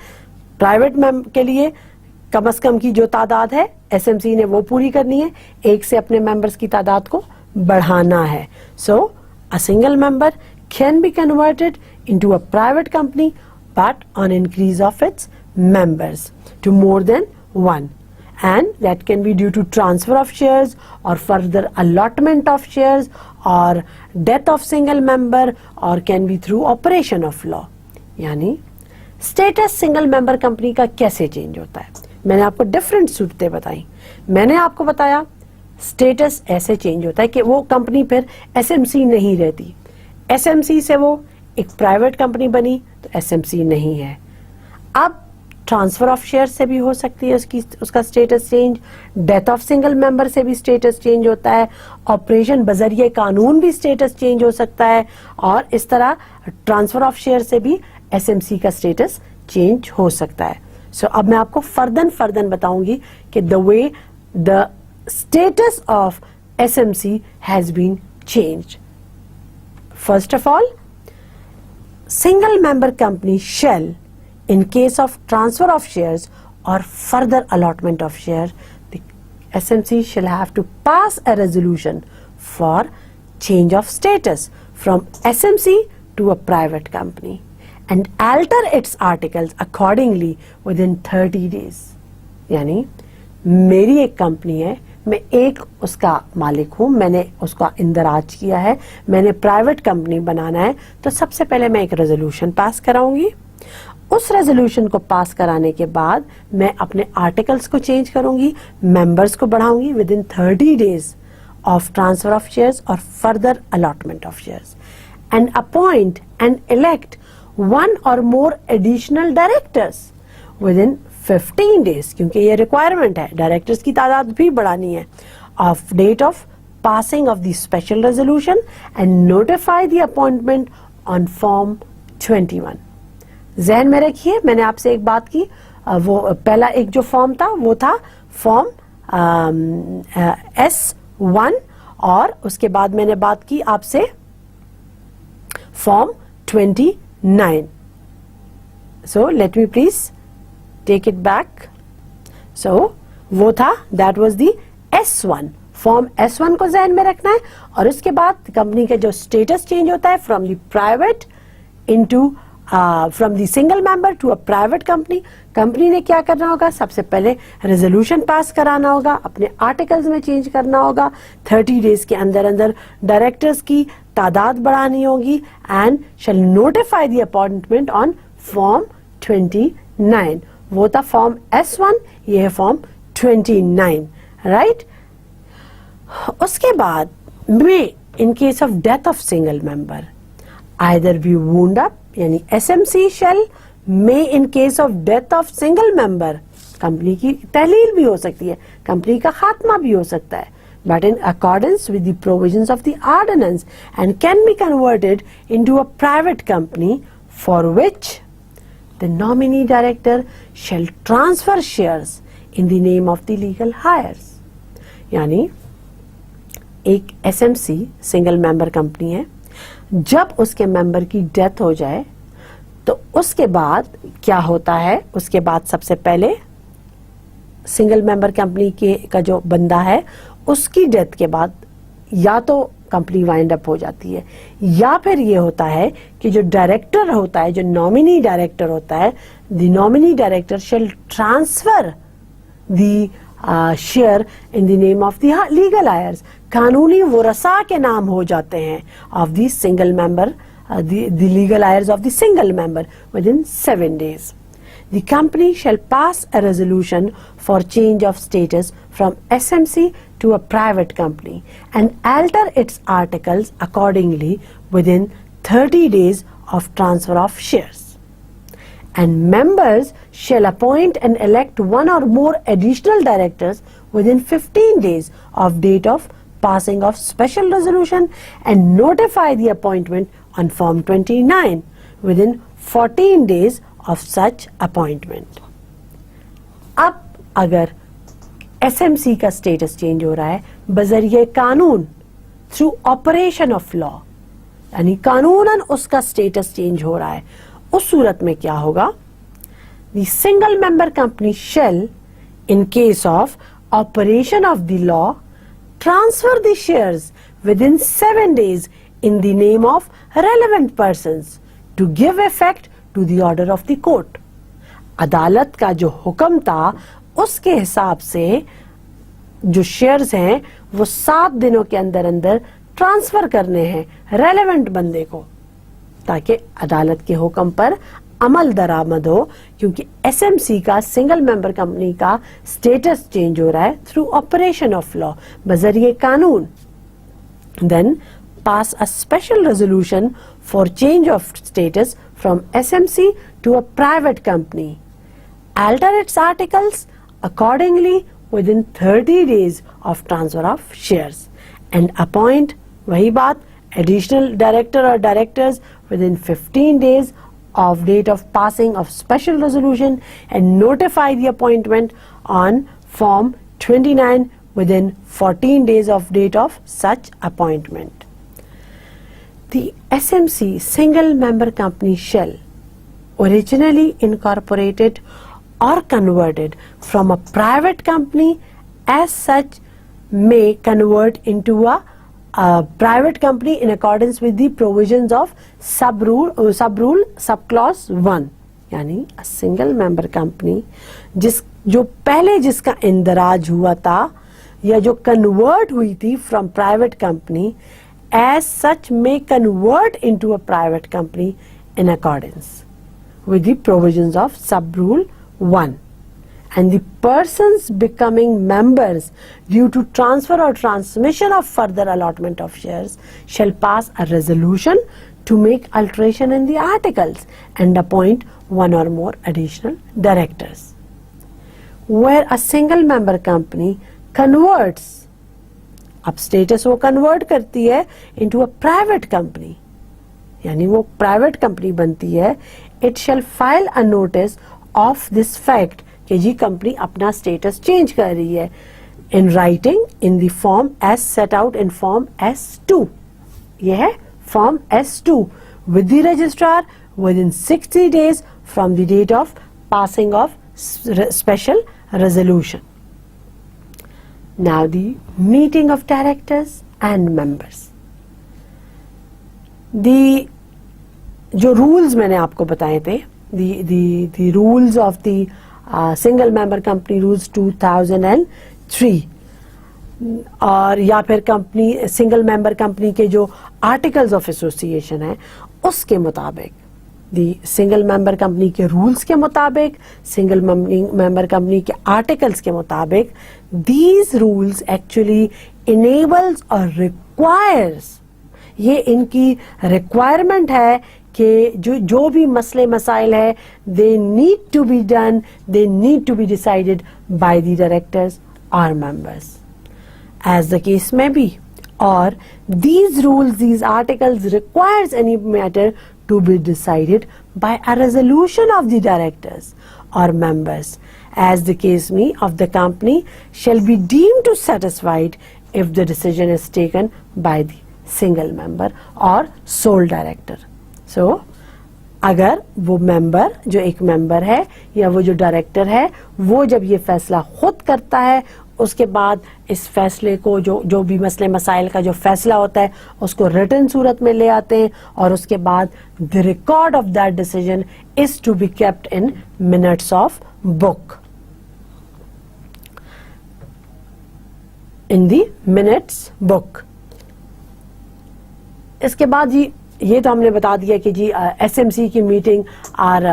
[SPEAKER 1] प्राइवेट के लिए कम से कम की जो तादाद है SMC ने वो पूरी करनी है, एक से अपने मेंबर्स की तादाद को बढ़ाना है. So a single member can be converted into a private company but on increase of its members to more than one. And that can be due to transfer of shares or further allotment of shares or death of single member or can be through operation of law. यानी status single member company का कैसे change होता है? मैंने आपको different सूरतें बताई. मैंने आपको बताया status ऐसे change होता है कि वो कंपनी फिर SMC नहीं रहती. SMC से वो एक private company बनी तो SMC नहीं है. अब ट्रांसफर ऑफ शेयर से भी हो सकती है उसका status change, death of single member से भी स्टेटस चेंज होता है, ऑपरेशन बजरिए कानून भी स्टेटस चेंज हो सकता है, और इस तरह ट्रांसफर ऑफ शेयर से भी एसएमसी का स्टेटस चेंज हो सकता है. सो अब मैं आपको फर्दन बताऊंगी कि the way the status of SMC has been changed. First of all, single member company shall, in case of transfer of shares or further allotment of share, the SMC shall have to pass a resolution for change of status from SMC to a private company and alter its articles accordingly within 30 days. यानी मेरी एक company है, मैं एक उसका मालिक हूं, मैंने उसका इंदराज किया है, मैंने प्राइवेट कंपनी बनाना है, तो सबसे पहले मैं एक रेजोल्यूशन पास कराऊंगी. उस रेजोल्यूशन को पास कराने के बाद मैं अपने आर्टिकल्स को चेंज करूंगी, मेंबर्स को बढ़ाऊंगी within 30 days of transfer of shares और further allotment of shares, and appoint and elect one और more additional directors within 15 days, क्योंकि ये रिक्वायरमेंट है, डायरेक्टर्स की तादाद भी बढ़ानी है, of date of passing of the special resolution and notify the appointment on form 21. जहन में रखिए, मैंने आपसे एक बात की, वो पहला एक जो फॉर्म था वो था फॉर्म S1, और उसके बाद मैंने बात की आपसे form 29. So let me please take it back. So वो था, that was the S1. Form S1 को ज़हन में रखना है, और उसके बाद कंपनी का जो स्टेटस चेंज होता है from the private into from the single member to a private company. Company ने क्या करना होगा, सबसे पहले रेजोल्यूशन पास कराना होगा, अपने आर्टिकल्स में चेंज करना होगा, 30 डेज के अंदर अंदर डायरेक्टर्स की तादाद बढ़ानी होगी, and shall notify the appointment on form 29. वो था फॉर्म S1, ये है फॉर्म 29, राइट. उसके बाद में in case of death of single member either be wound up, यानी SMC शेल में in case of death of single member, company की तहलील भी हो सकती है, कंपनी का खात्मा भी हो सकता है, but in accordance with the provisions of the ordinance and can be converted into a private company for which the nominee director shall transfer shares in the name of the legal heirs. यानी एक SMC single member company है, जब उसके member की death हो जाए तो उसके बाद क्या होता है, उसके बाद सबसे पहले सिंगल मेंबर कंपनी के का जो बंदा है उसकी डेथ के बाद या तो कंपनी वाइंड अप हो जाती है, या फिर ये होता है कि जो डायरेक्टर होता है, जो नॉमिनी डायरेक्टर होता है, the nominee director shall transfer the share in the name of the legal heirs. कानूनी वरसा के नाम हो जाते हैं of the single member, the legal heirs of the single member within 7 days. The company shall pass a resolution for change of status from SMC to a private company and alter its articles accordingly within 30 days of transfer of shares. And members shall appoint and elect one or more additional directors within 15 days of date of passing of special resolution and notify the appointment on Form 29 within 14 days of such appointment. अब अगर SMC का status change हो रहा है बजरिए कानून, through operation of law, यानी कानूनन उसका स्टेटस चेंज हो रहा है, उस सूरत में क्या होगा, the single member company shall in case of operation of the law transfer the shares within 7 days in the name of relevant persons to give effect to the order of the court. अदालत का जो हुक्म था उसके हिसाब से जो shares हैं वो 7 दिनों के अंदर अंदर ट्रांसफर करने हैं रेलेवेंट बंदे को, ताकि अदालत के हुक्म पर अमल दरामद हो, क्योंकि एसएमसी का सिंगल मेंबर कंपनी का स्टेटस चेंज हो रहा है थ्रू ऑपरेशन ऑफ लॉ, बजरिए कानून. Then pass a special resolution for change of status from SMC to a private company alter its articles accordingly within 30 days of transfer of shares and appoint, वही बात, additional director or directors within 15 days of date of passing of special resolution and notify the appointment on Form 29 within 14 days of date of such appointment. The SMC single member company shall originally incorporated or converted from a private company as such may convert into a private company in accordance with the provisions of subclause 1. यानी a single member company जो पहले जिसका इंदराज हुआ था या जो convert हुई थी from private company as such may convert into a private company in accordance with the provisions of sub-rule 1, and the persons becoming members due to transfer or transmission of further allotment of shares shall pass a resolution to make alteration in the articles and appoint one or more additional directors. Where a single member company converts, अब status वो convert करती है into a private company, यानी वो private company बनती है, it shall file a notice of this fact कि जी कंपनी अपना स्टेटस चेंज कर रही है in writing in the form as set out in form S2. यह है form S2 with the registrar within 60 days from the date of passing of special resolution. Now the meeting of directors and members. The जो rules मैंने आपको बताए थे, the rules of the single member company rules 2003 और या फिर company single member company के जो आर्टिकल्स ऑफ एसोसिएशन है उसके मुताबिक, दी सिंगल मेंबर कंपनी के रूल्स के मुताबिक, सिंगल मेंबर कंपनी के आर्टिकल्स के मुताबिक, दीज रूल्स एक्चुअली इनेबल्स और रिक्वायर्स, ये इनकी रिक्वायरमेंट है कि जो भी मसले मसाइल है they need to be done, they need to be decided by the directors और members as the case may be, or these rules, these articles requires any matter to be decided by a resolution of the directors or members as the case may of the company shall be deemed to satisfied if the decision is taken by the single member or sole director. So अगर वो member जो एक member है या वो जो director है वो जब ये फैसला खुद करता है, उसके बाद इस फैसले को जो भी मसले मसाइल का जो फैसला होता है उसको रिटन सूरत में ले आते हैं और उसके बाद the record of that decision is to be kept in minutes of book, in the minutes book. इसके बाद ये तो हमने बता दिया कि जी SMC की meeting are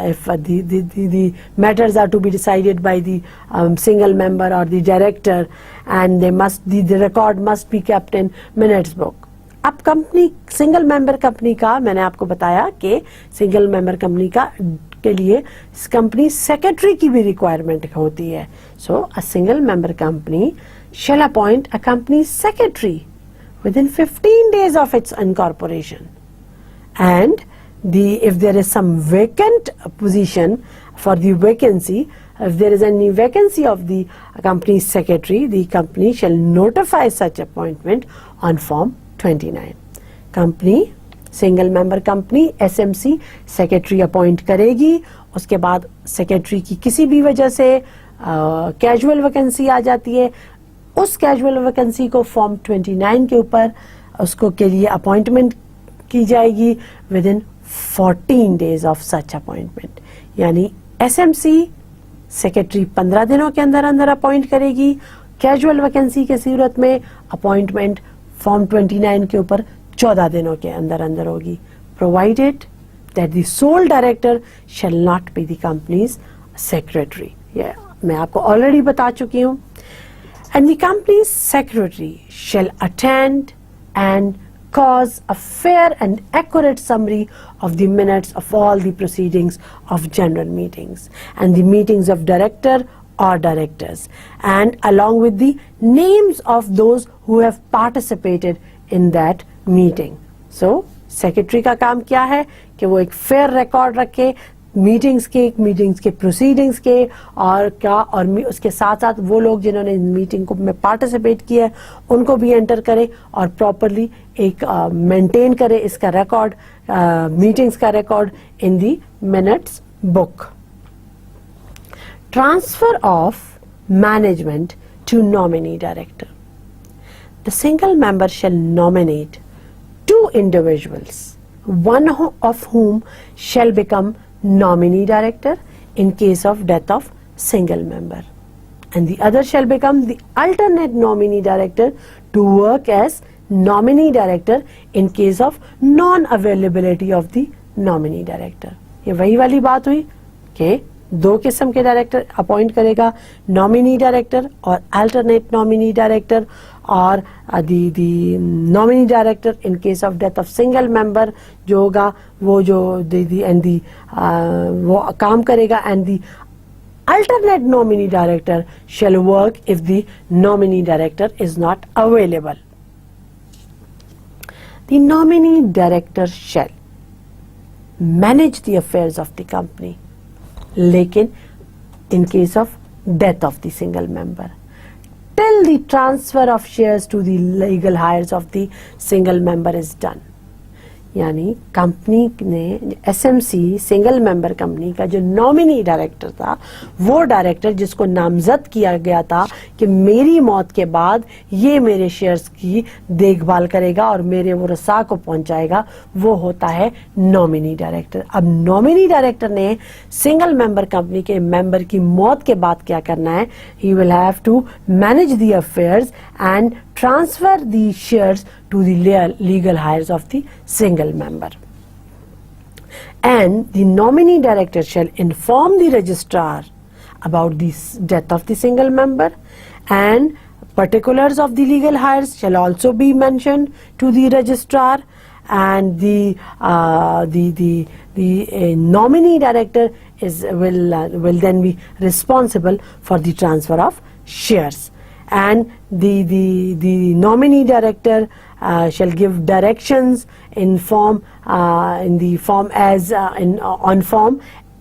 [SPEAKER 1] if the matters are to be decided by the single member और the director and they must the record must be kept in minutes book. अब कंपनी सिंगल मेंबर कंपनी का मैंने आपको बताया कि single member company का के लिए कंपनी सेक्रेटरी की भी रिक्वायरमेंट होती है. So a single member company shall appoint a company secretary within 15 days of its incorporation, and if there is some vacant position for the vacancy, if there is any vacancy of the company's secretary, the company shall notify such appointment on Form 29. Company single member company SMC secretary appoint करेगी. उसके बाद secretary की किसी भी वजह से casual vacancy आ जाती है, उस कैजुअल वैकेंसी को फॉर्म 29 के ऊपर उसको के लिए अपॉइंटमेंट की जाएगी with in 14 days of such appointment. यानी SMC सेक्रेटरी 15 दिनों के अंदर अंदर अपॉइंट करेगी. कैजुअल वैकेंसी के सूरत में अपॉइंटमेंट फॉर्म 29 के ऊपर 14 दिनों के अंदर अंदर होगी, provided that the sole director shall not be the companies secretary. मैं आपको ऑलरेडी बता चुकी हूँ. And the company's secretary shall attend and cause a fair and accurate summary of the minutes of all the proceedings of general meetings and the meetings of director or directors, and along with the names of those who have participated in that meeting. So secretary का काम क्या है कि वो एक fair record रखे meetings के proceedings के, और क्या, और उसके साथ साथ वो लोग जिन्होंने मीटिंग को में पार्टिसिपेट किया है उनको भी एंटर करे और प्रॉपरली एक मेंटेन करे इसका रिकॉर्ड, मीटिंग्स का record in the minutes book. Transfer of management to nominee director. The single member shall nominate two individuals, one of whom shall become nominee director in case of death of single member, and the other shall become the alternate nominee director to work as nominee director in case of non-availability of the nominee director. ये वही वाली बात हुई कि दो किस्म के director appoint करेगा, नॉमिनी डायरेक्टर और अल्टरनेट नॉमिनी डायरेक्टर, और the nominee director in case of death of single member जो होगा वो जो वो काम करेगा, and the alternate nominee director shall work if the nominee director is not available. The nominee director shall manage the affairs of the company, लेकिन in case of death of the single member, till the transfer of shares to the legal heirs of the single member is done. यानी company ने SMC single member company का जो nominee director था, वो director जिसको नामजद किया गया था कि मेरी मौत के बाद ये मेरे शेयर्स की देखभाल करेगा और मेरे वो रसा को पहुंचाएगा, वो होता है नॉमिनी डायरेक्टर. अब नॉमिनी डायरेक्टर ने सिंगल मेंबर कंपनी के मेंबर की मौत के बाद क्या करना है? He will have to manage the affairs and transfer the shares to the legal heirs of the single member. And the nominee director shall inform the registrar about the death of the single member, and particulars of the legal heirs shall also be mentioned to the registrar, and the nominee director will then be responsible for the transfer of shares. And the nominee director shall give directions in form in the form as on form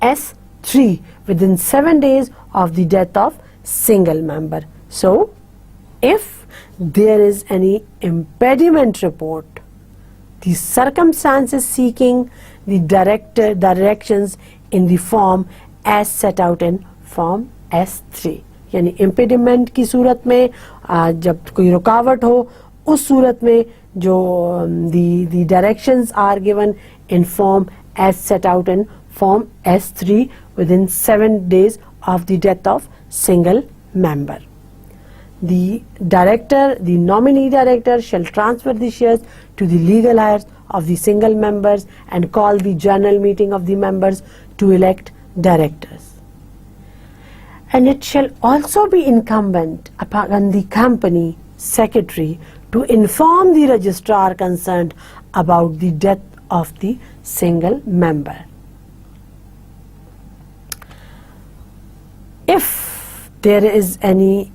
[SPEAKER 1] S3 within 7 days of the death of single member. So if there is any impediment report, the circumstances seeking the directions in the form as set out in form S3, यानी impediment की सूरत में जब कोई रुकावट हो उस सूरत में जो the directions are given in form as set out in form S3 within 7 days of the death of single member. The nominee director shall transfer the shares to the legal heirs of the single members and call the general meeting of the members to elect directors. And it shall also be incumbent upon the company secretary to inform the registrar concerned about the death of the single member. If there is any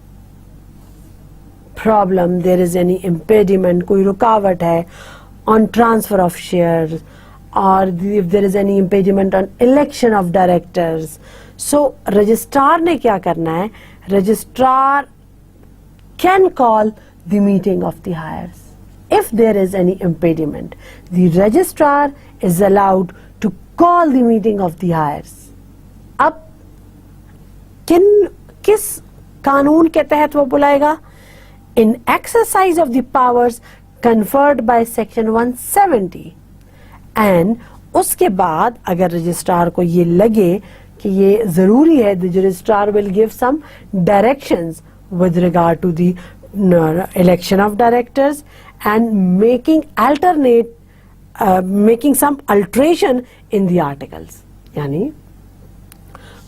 [SPEAKER 1] problem, there is any impediment, कोई रुकावट है on transfer of shares, or if there is any impediment on election of directors, so registrar ने क्या करना है? Registrar can call the meeting of the heirs. If there is any impediment, the registrar is allowed to call the meeting of the heirs. अब किस कानून के तहत वो बुलाएगा? In exercise of the powers conferred by section 170. And उसके बाद अगर registrar को ये लगे कि ये जरूरी है, the registrar will give some directions with regard to the election of directors and making some alteration in the articles. यानी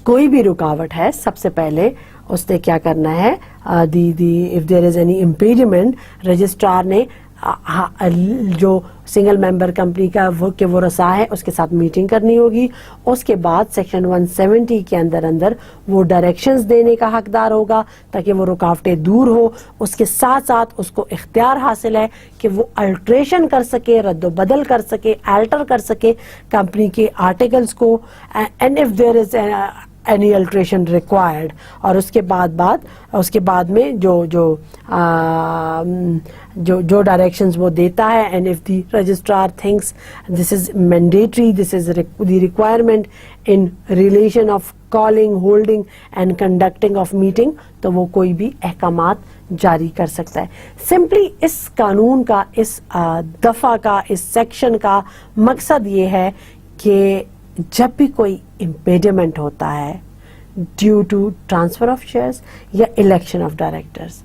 [SPEAKER 1] कोई भी रुकावट है, सबसे पहले उसने क्या करना है? if there is any impediment, registrar ने जो सिंगल मेंबर कंपनी का वो रसा है उसके साथ मीटिंग करनी होगी। उसके बाद सेक्शन 170 के अंदर वो डायरेक्शंस देने का हकदार होगा ताकि वो रुकावटें दूर हो। उसके साथ साथ उसको इख्तियार हासिल है कि वो अल्ट्रेशन कर सके, रद्द-ओ-बदल कर सके, अल्टर कर सके कंपनी के आर्टिकल्स को, and if there is any alteration required. और उसके बाद में जो डायरेक्शंस वो देता है, and if the registrar thinks this is mandatory, this is the requirement in relation of calling, holding and conducting of meeting, तो वो कोई भी अहकामात जारी कर सकता है। सिंपली इस कानून का, इस दफा का, इस सेक्शन का मकसद ये है कि जब भी कोई इम्पेडिमेंट होता है due to transfer of shares या इलेक्शन ऑफ डायरेक्टर्स,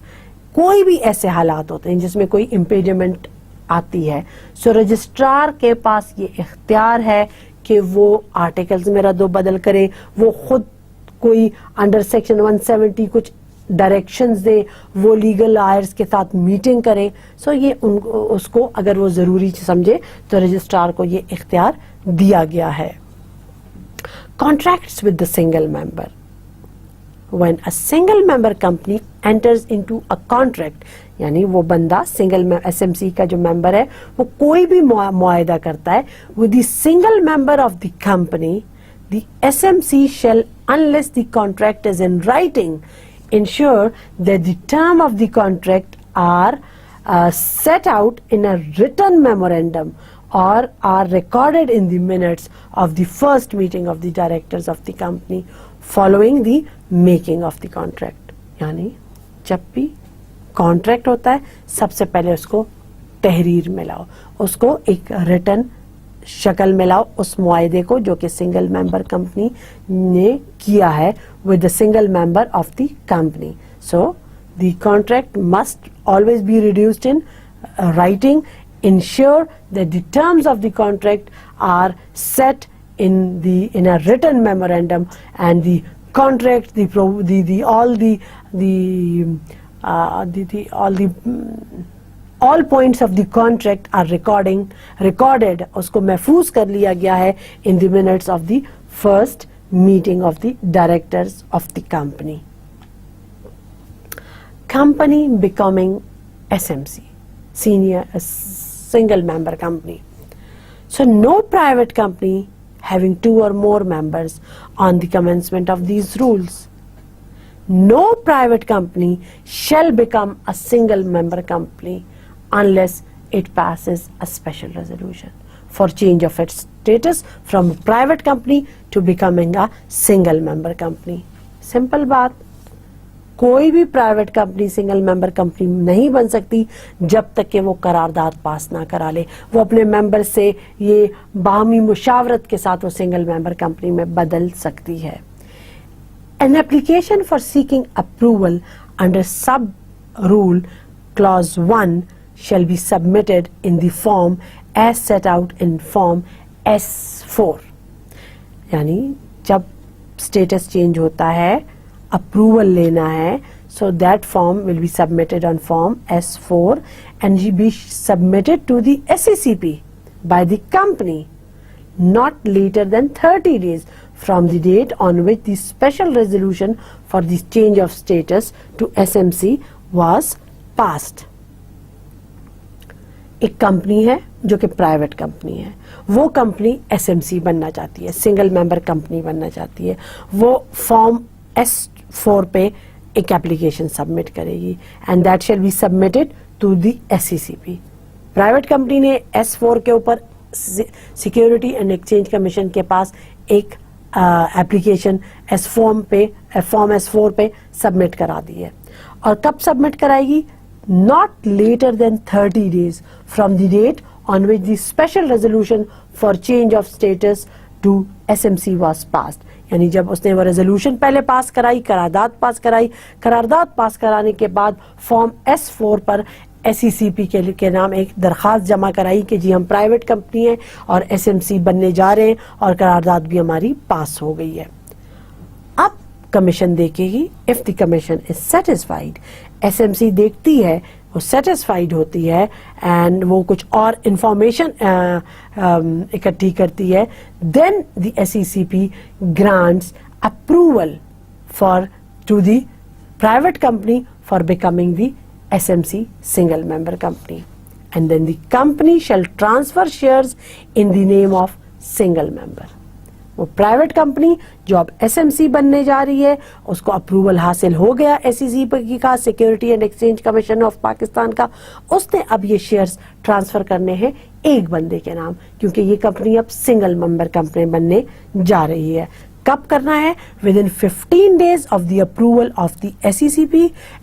[SPEAKER 1] कोई भी ऐसे हालात होते हैं जिसमें कोई इम्पेडिमेंट आती है, सो रजिस्ट्रार के पास ये इख्तियार है कि वो आर्टिकल्स में रद्द बदल करे, वो खुद कोई अंडर सेक्शन 170 कुछ डायरेक्शंस दे, वो लीगल लायर्स के साथ मीटिंग करे। सो ये उसको अगर वो ज़रूरी समझे तो रजिस्ट्रार को ये इख्तियार दिया गया है। Contracts with the single member. When a single member company enters into a contract, यानी वो बंदा सिंगल SMC का जो मेंबर है वो कोई भी मुआहदा करता है with the single member of the company, the SMC shall, unless the contract is in writing, ensure that the term of the contract are set out in a written memorandum or are recorded in the minutes of the first meeting of the directors of the company following the making of the contract। यानी जब भी contract होता है सबसे पहले उसको तहरीर में लाओ, उसको एक रिटन शक्ल में लाओ उस मुआहदे को जो कि सिंगल मेंबर कंपनी ने किया है with the single member of the company. So the contract must always be reduced in writing. Ensure that the terms of the contract are set in a written memorandum, and the contract, all points of the contract are recorded, उसको महफूज कर लिया गया है in the minutes of the first meeting of the directors of the company। Company becoming SMC, single member company. So no private company having 2 or more members on the commencement of these rules, no private company shall become a single member company unless it passes a special resolution for change of its status from a private company to becoming a single member company। Simple बात, कोई भी private company single member company नहीं बन सकती जब तक कि वो करारदाद पास ना करा ले। वो अपने मेंबर से ये बाहमी मुशावरत के साथ वो सिंगल मेंबर कंपनी में बदल सकती है। An application for seeking approval under sub rule clause 1 shall be submitted in the form as set out in form S4। यानी जब स्टेटस चेंज होता है, अप्रूवल लेना है, so that form will be submitted on form S4 and will be submitted to the SECP by the company not later than 30 days from the date on which the special resolution for the change of status to SMC was passed। एक company है जो कि private company है, वो company SMC बनना चाहती है, single member company बनना चाहती है, वो फॉर्म S4 पे एक एप्लीकेशन सबमिट करेगी and that shall be submitted to the SECP। Private company ने S4 के ऊपर सिक्योरिटी एंड एक्सचेंज कमीशन के पास एक एप्लीकेशन फॉर्म S4 पे सबमिट करा दी है, और कब सबमिट कराएगी? Not later than 30 days from the date on which the special resolution for change of status to SMC was passed. यानी जब उसने वो रेजोल्यूशन पहले पास कराई, करारदाद पास कराने के बाद फॉर्म S4 पर SECP के नाम एक दरख्वास्त जमा कराई कि जी हम प्राइवेट कंपनी है और SMC बनने जा रहे हैं और करारदाद भी हमारी पास हो गई है। अब कमीशन देखेगी, if the commission is satisfied, SMC देखती है वो सेटिस्फाइड होती है एंड वो कुछ और इंफॉर्मेशन इकट्ठी करती है, then the SECP grants approval for to the private company for becoming the SMC single member company, and then the company shall transfer shares in the name of single member. वो private company जो अब SMC बनने जा रही है उसको approval हासिल हो गया SEC का, security and exchange commission of Pakistan का, उसने अब ये शेयर्स ट्रांसफर करने हैं एक बंदे के नाम, क्योंकि ये कंपनी अब सिंगल मेंबर कंपनी बनने जा रही है। कब करना है? With in 15 days of the approval of the SECP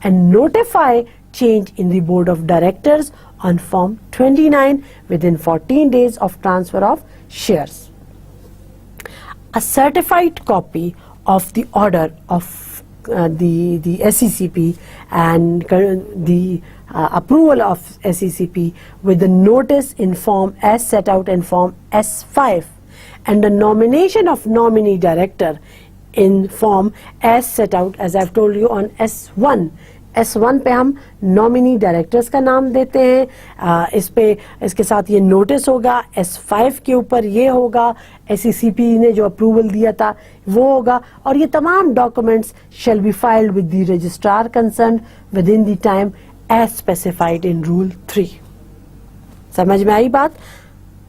[SPEAKER 1] and notify change in the board of directors on form 29 within 14 days of transfer of shares. A certified copy of the order of the SECP and the approval of SECP with the notice in form as set out in form S5 and the nomination of nominee director in form as set out, as I've told you, on S1. S1 पे हम nominee directors का नाम देते हैं, इसके साथ ये notice होगा। S5 के ऊपर ये होगा, SECP ने जो अप्रूवल दिया था वो होगा, और ये तमाम documents shall be filed with the registrar concerned within the time as specified in rule 3। समझ में आई बात?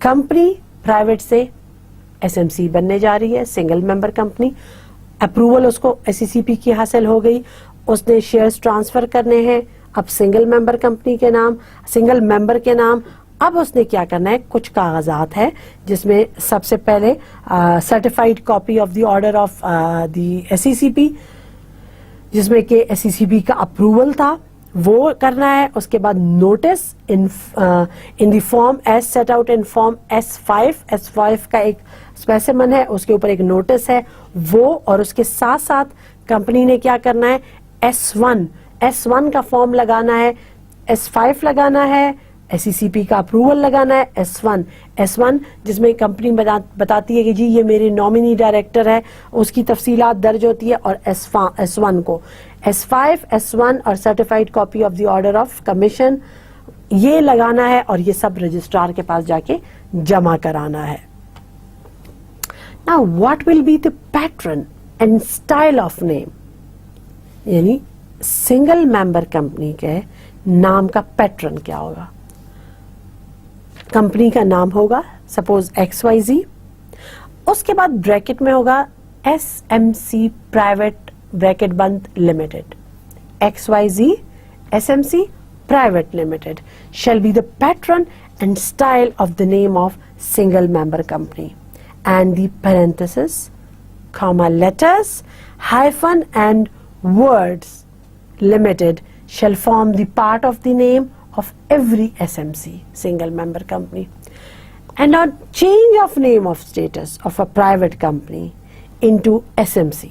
[SPEAKER 1] कंपनी प्राइवेट से SMC बनने जा रही है, सिंगल मेंबर कंपनी, अप्रूवल उसको SECP की हासिल हो गई, उसने शेयर्स ट्रांसफर करने हैं अब सिंगल मेंबर कंपनी के नाम, सिंगल मेंबर के नाम। अब उसने क्या करना है? कुछ कागजात है जिसमें सबसे पहले certified copy of the order of the SECP, जिसमें कि SECP का अप्रूवल था, वो करना है। उसके बाद notice in the form as set out in form S5 का एक स्पेसिमन है, उसके ऊपर एक नोटिस है वो, और उसके साथ साथ कंपनी ने क्या करना है? S1 का फॉर्म लगाना है, S5 लगाना है, SECP का अप्रूवल लगाना है, S1 जिसमें कंपनी बताती है कि जी ये मेरी नॉमिनी डायरेक्टर है, उसकी तफसीलात दर्ज होती है, और S1 को S5, S1 और certified copy of the order of commission ये लगाना है, और ये सब रजिस्ट्रार के पास जाके जमा कराना है। Now what will be the pattern and style of name, यानी सिंगल मेंबर कंपनी के नाम का पैटर्न क्या होगा? कंपनी का नाम होगा सपोज XYZ, उसके बाद ब्रैकेट में होगा SMC प्राइवेट ब्रैकेट बंद limited, XYZ SMC private limited shall be the pattern and style of the name of single member company, and the parenthesis, comma, letters, hyphen and words limited shall form the part of the name of every SMC single member company. And on change of name of status of a private company into SMC,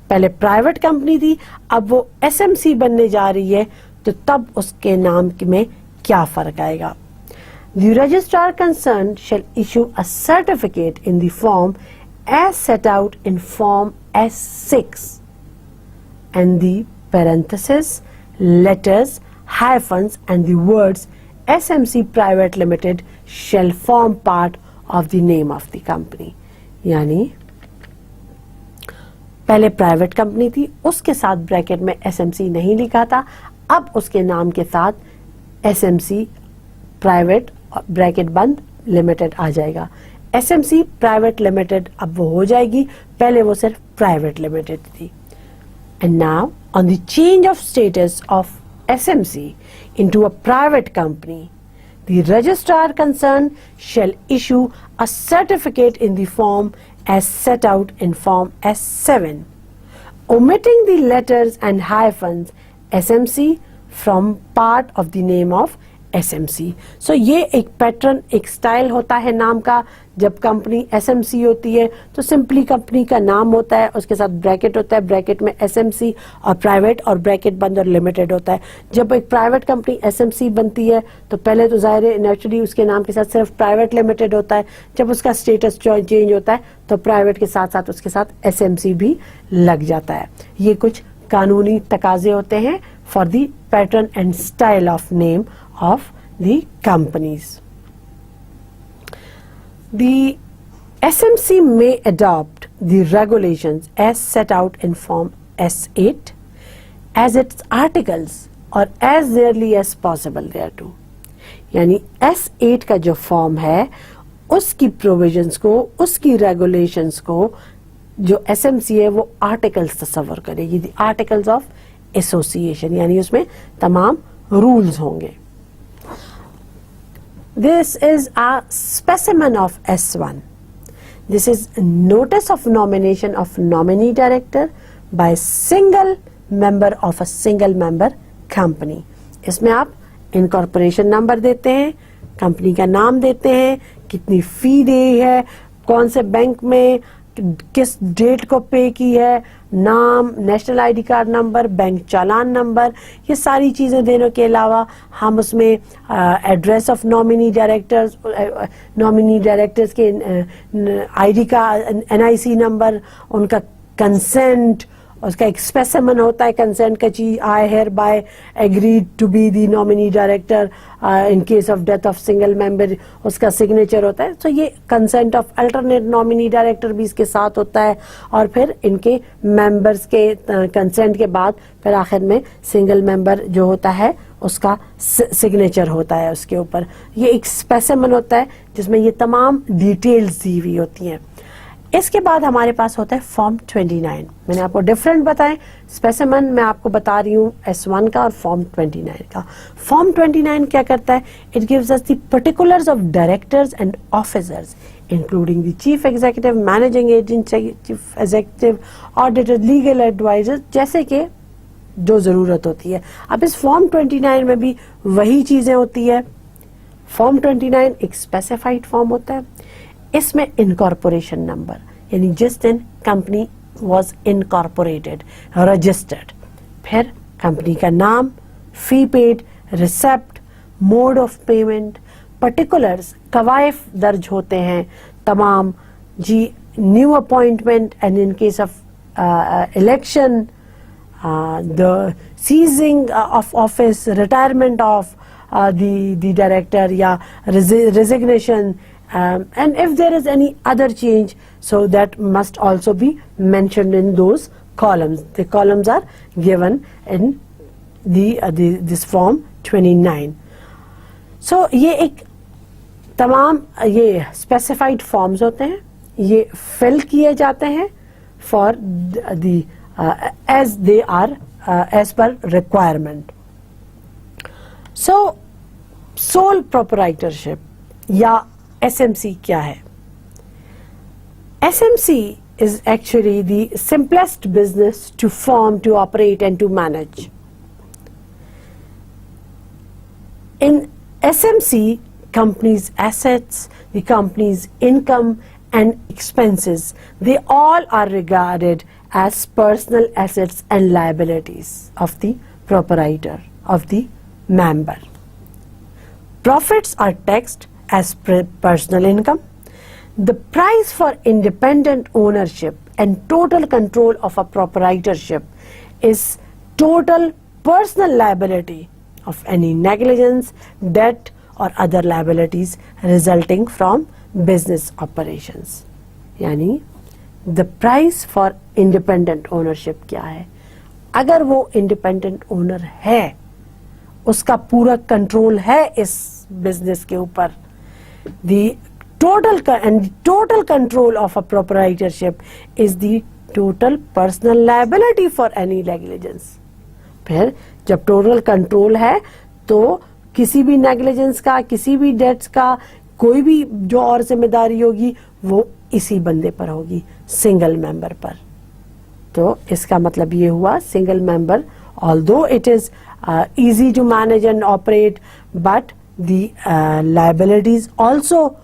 [SPEAKER 1] पहले private company थी, अब वो SMC बनने जा रही है, तो तब उसके नाम में क्या फर्क आएगा? The registrar concerned shall issue a certificate in the form as set out in form S6, and the parentheses, letters, hyphens and the words SMC Private Limited shall form part of the name of the company. यानी पहले private company थी, उसके साथ bracket में SMC नहीं लिखा था, अब उसके नाम के साथ SMC प्राइवेट ब्रैकेट बंद लिमिटेड आ जाएगा। SMC प्राइवेट लिमिटेड अब वो हो जाएगी, पहले वो सिर्फ प्राइवेट लिमिटेड थी। And now on the change of status of SMC into a private company, the registrar concerned shall issue a certificate in the form as set out in form S7, omitting the letters and hyphens SMC from part of the name of SMC. So ये एक pattern, एक style होता है नाम का। जब company SMC होती है तो सिंपली कंपनी का नाम होता है, उसके साथ ब्रैकेट होता है, ब्रैकेट में SMC और प्राइवेट और ब्रैकेट बंद और लिमिटेड होता है। जब एक प्राइवेट कंपनी SMC बनती है तो पहले तो ज़ाहिर है नेचुरली उसके नाम के साथ सिर्फ प्राइवेट लिमिटेड होता है, जब उसका स्टेटस चेंज होता है तो प्राइवेट के साथ साथ उसके साथ SMC भी लग जाता है। ये कुछ कानूनी तकाजे होते हैं for the pattern and style of name of the companies. The SMC may adopt the regulations as set out in Form S8 as its articles or as nearly as possible thereto. यानी S8 का जो form है उसकी provisions को, उसकी regulations को जो SMC है वो आर्टिकल्स तस्वर करेगी, द आर्टिकल्स ऑफ एसोसिएशन, यानी उसमें तमाम रूल्स होंगे. This is a specimen of S1. This is notice of nomination of nominee director by single member of a single member company. इसमें आप इनकॉर्पोरेशन नंबर देते हैं, कंपनी का नाम देते हैं, कितनी फी दी है, कौन से बैंक में किस डेट को पे की है, नाम, national ID card number, bank challan number, ये सारी चीज़ें देने के अलावा हम उसमें एड्रेस ऑफ नॉमिनी डायरेक्टर्स के आईडी का NIC नंबर, उनका कंसेंट, उसका एक स्पेसिमन होता है कंसेंट का चीज, I hereby agreed to be the nominee director in case of death of single member, उसका सिग्नेचर होता है. तो ये consent of alternate nominee director भी इसके साथ होता है, और फिर इनके मेंबर्स के कंसेंट के बाद फिर आखिर में सिंगल मेंबर जो होता है उसका सिग्नेचर होता है उसके ऊपर. ये एक स्पेसिमन होता है जिसमें ये तमाम डिटेल्स दी हुई होती हैं. इसके बाद हमारे पास होता है फॉर्म 29. मैंने आपको डिफरेंट बताएं, स्पेसिमन मैं आपको बता रही हूँ S1 का और फॉर्म 29 का. फॉर्म 29 क्या करता है? It gives us the particulars of directors and officers including the chief executive, managing agent, chief executive, auditor, legal adviser, जैसे कि जो जरूरत होती है. अब इस फॉर्म 29 में भी वही चीजें होती है. फॉर्म 29 एक स्पेसिफाइड फॉर्म होता है. इसमें इनकॉर्पोरेशन नंबर, यानी जिस दिन कंपनी वॉज इनकॉर्पोरेटेड, रजिस्टर्ड, फिर कंपनी का नाम, fee paid, receipt, mode of payment, particulars, कवायफ दर्ज होते हैं तमाम जी, new appointment and in case of election, the ceasing of office, retirement of the director या resignation, and if there is any other change, so that must also be mentioned in those columns. The columns are given in this form 29. So ये एक तमाम ये specified forms होते हैं, ये fill किए जाते हैं for the as they are as per requirement. So sole proprietorship या SMC क्या है? SMC is actually the simplest business to form, to operate and to manage. In SMC, company's assets, the company's income and expenses, they all are regarded as personal assets and liabilities of the proprietor, of the member. Profits are taxed as personal income. The price for independent ownership and total control of a proprietorship is total personal liability of any negligence, debt or other liabilities resulting from business operations. यानी the price for independent ownership क्या है? अगर वो independent owner है, उसका पूरा control है इस बिजनेस के ऊपर, the total control of a proprietorship is the total personal liability for any negligence. फिर जब टोटल कंट्रोल है तो किसी भी नेग्लिजेंस का, किसी भी डेट्स का, कोई भी जो और जिम्मेदारी होगी वो इसी बंदे पर होगी, सिंगल मेंबर पर. तो इसका मतलब ये हुआ single member, although it is easy to manage and operate, but the liabilities also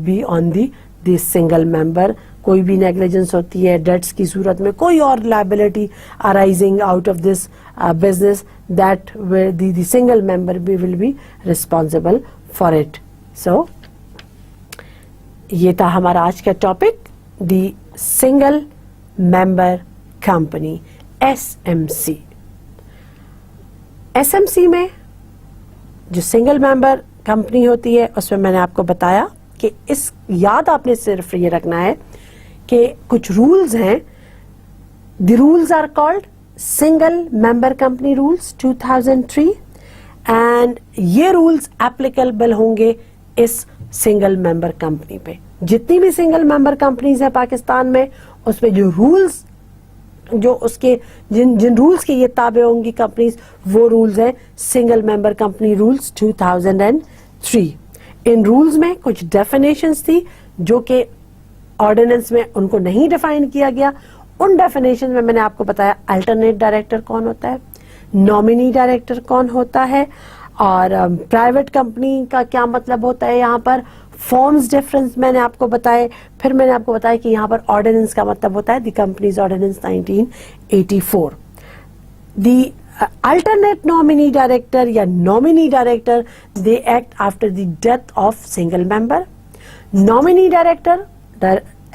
[SPEAKER 1] be on the single member. कोई भी नेग्लिजेंस होती है डेट्स की सूरत में, कोई और liability arising out of this business, that the single member will be responsible for it. So ये था हमारा आज का topic, the single member company SMC. SMC में जो सिंगल मेंबर कंपनी होती है उसमें मैंने आपको बताया कि इस याद आपने सिर्फ ये रखना है कि कुछ रूल्स हैं. The rules are called single member company rules 2003 and ये रूल्स एप्लीकेबल होंगे इस सिंगल मेंबर कंपनी पे. जितनी भी सिंगल मेंबर कंपनीज है पाकिस्तान में उसमें जो रूल्स जो उसके जिन रूल्स के ये ताबे होंगी कंपनीज वो रूल्स है सिंगल मेंबर कंपनी रूल्स 2003. इन रूल्स में कुछ डेफिनेशंस थी जो कि ऑर्डिनेंस में उनको नहीं डिफाइन किया गया. उन डेफिनेशन में मैंने आपको बताया अल्टरनेट डायरेक्टर कौन होता है, नॉमिनी डायरेक्टर कौन होता है, और प्राइवेट कंपनी का क्या मतलब होता है. यहाँ पर फॉर्म्स डिफरेंस मैंने आपको बताए. फिर मैंने आपको बताया कि यहाँ पर ऑर्डिनेंस का मतलब होता है द कंपनीज ऑर्डिनेंस 1984. द alternate nominee director या nominee director they act after the death of single member. nominee director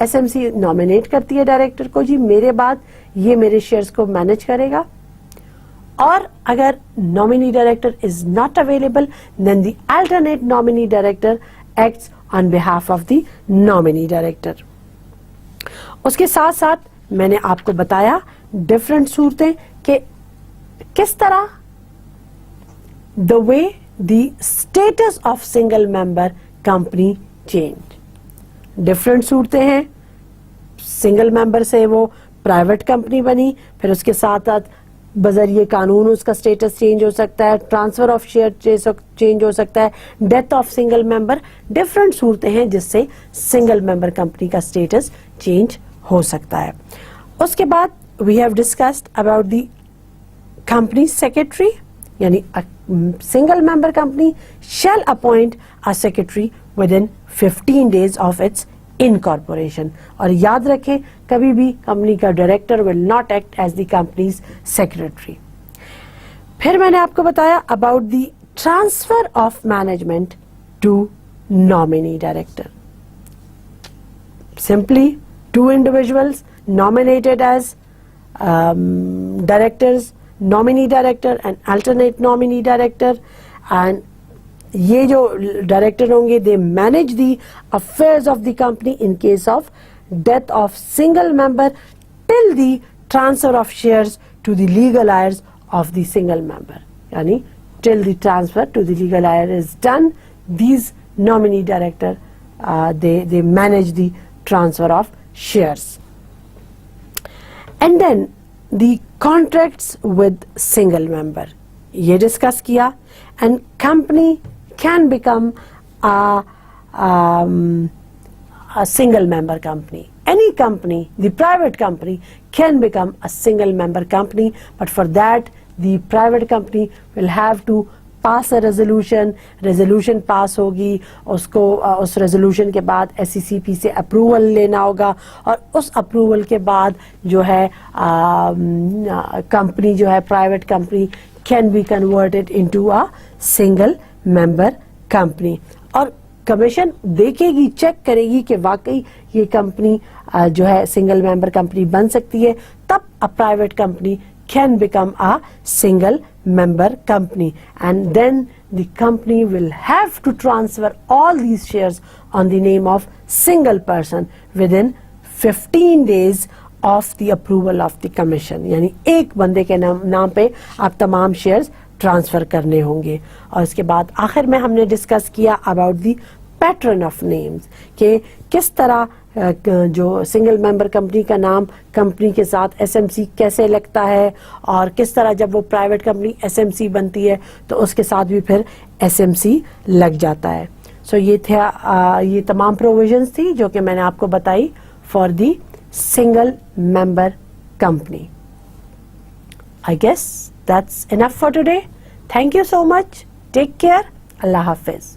[SPEAKER 1] SMC nominate करती है डायरेक्टर को, जी मेरे बाद ये मेरे शेयर्स को मैनेज करेगा. और अगर nominee director is not available then the alternate nominee director acts on behalf of the nominee director. उसके साथ साथ मैंने आपको बताया डिफरेंट सूरतें कि किस तरह the way the status of single member company change. Different सूरतें हैं. सिंगल मेंबर से वो प्राइवेट कंपनी बनी, फिर उसके साथ साथ बजरिए कानून उसका स्टेटस चेंज हो सकता है, ट्रांसफर ऑफ शेयर चेंज हो सकता है, death of single member. Different सूरतें हैं जिससे सिंगल मेंबर कंपनी का स्टेटस चेंज हो सकता है. उसके बाद we have discussed about the company secretary, यानी single member company shall appoint a secretary within 15 days of its incorporation. और याद रखें कभी भी कंपनी का director will not act as the companies secretary. फिर मैंने आपको बताया about the transfer of management to nominee director. Simply to individuals nominated as directors, nominee director and alternate nominee director, and ये जो डायरेक्टर होंगे they manage the affairs of the company in case of death of single member till the transfer of shares to the legal heirs of the single member. यानी till the transfer to the legal heir is done, these nominee director they manage the transfer of shares. And then the contracts with single member, ये discuss किया. And company can become a single member company. Any company, the private company can become a single member company, but for that the private company will have to pass a resolution. resolution pass होगी, उसको उस resolution के बाद SECP से approval लेना होगा, और उस approval के बाद जो है company जो है private company can be converted into a single member company. और कमीशन देखेगी, चेक करेगी कि वाकई ये कंपनी जो है सिंगल मेंबर कंपनी बन सकती है, तब अ private company can become a single member company, and then the company will have to transfer all these shares on the name of single person within 15 days of the approval of the commission. यानी एक बंदे के नाम पे आप तमाम shares transfer करने होंगे. और इसके बाद आखिर में हमने डिस्कस किया about the pattern of names, कि किस तरह जो सिंगल मेंबर कंपनी का नाम कंपनी के साथ एसएमसी कैसे लगता है, और किस तरह जब वो प्राइवेट कंपनी एसएमसी बनती है तो उसके साथ भी फिर एसएमसी लग जाता है. सो ये तमाम प्रोविजंस थी जो कि मैंने आपको बताई for the single member company. I guess that's enough for today. Thank you so much. Take care. अल्लाह हाफिज.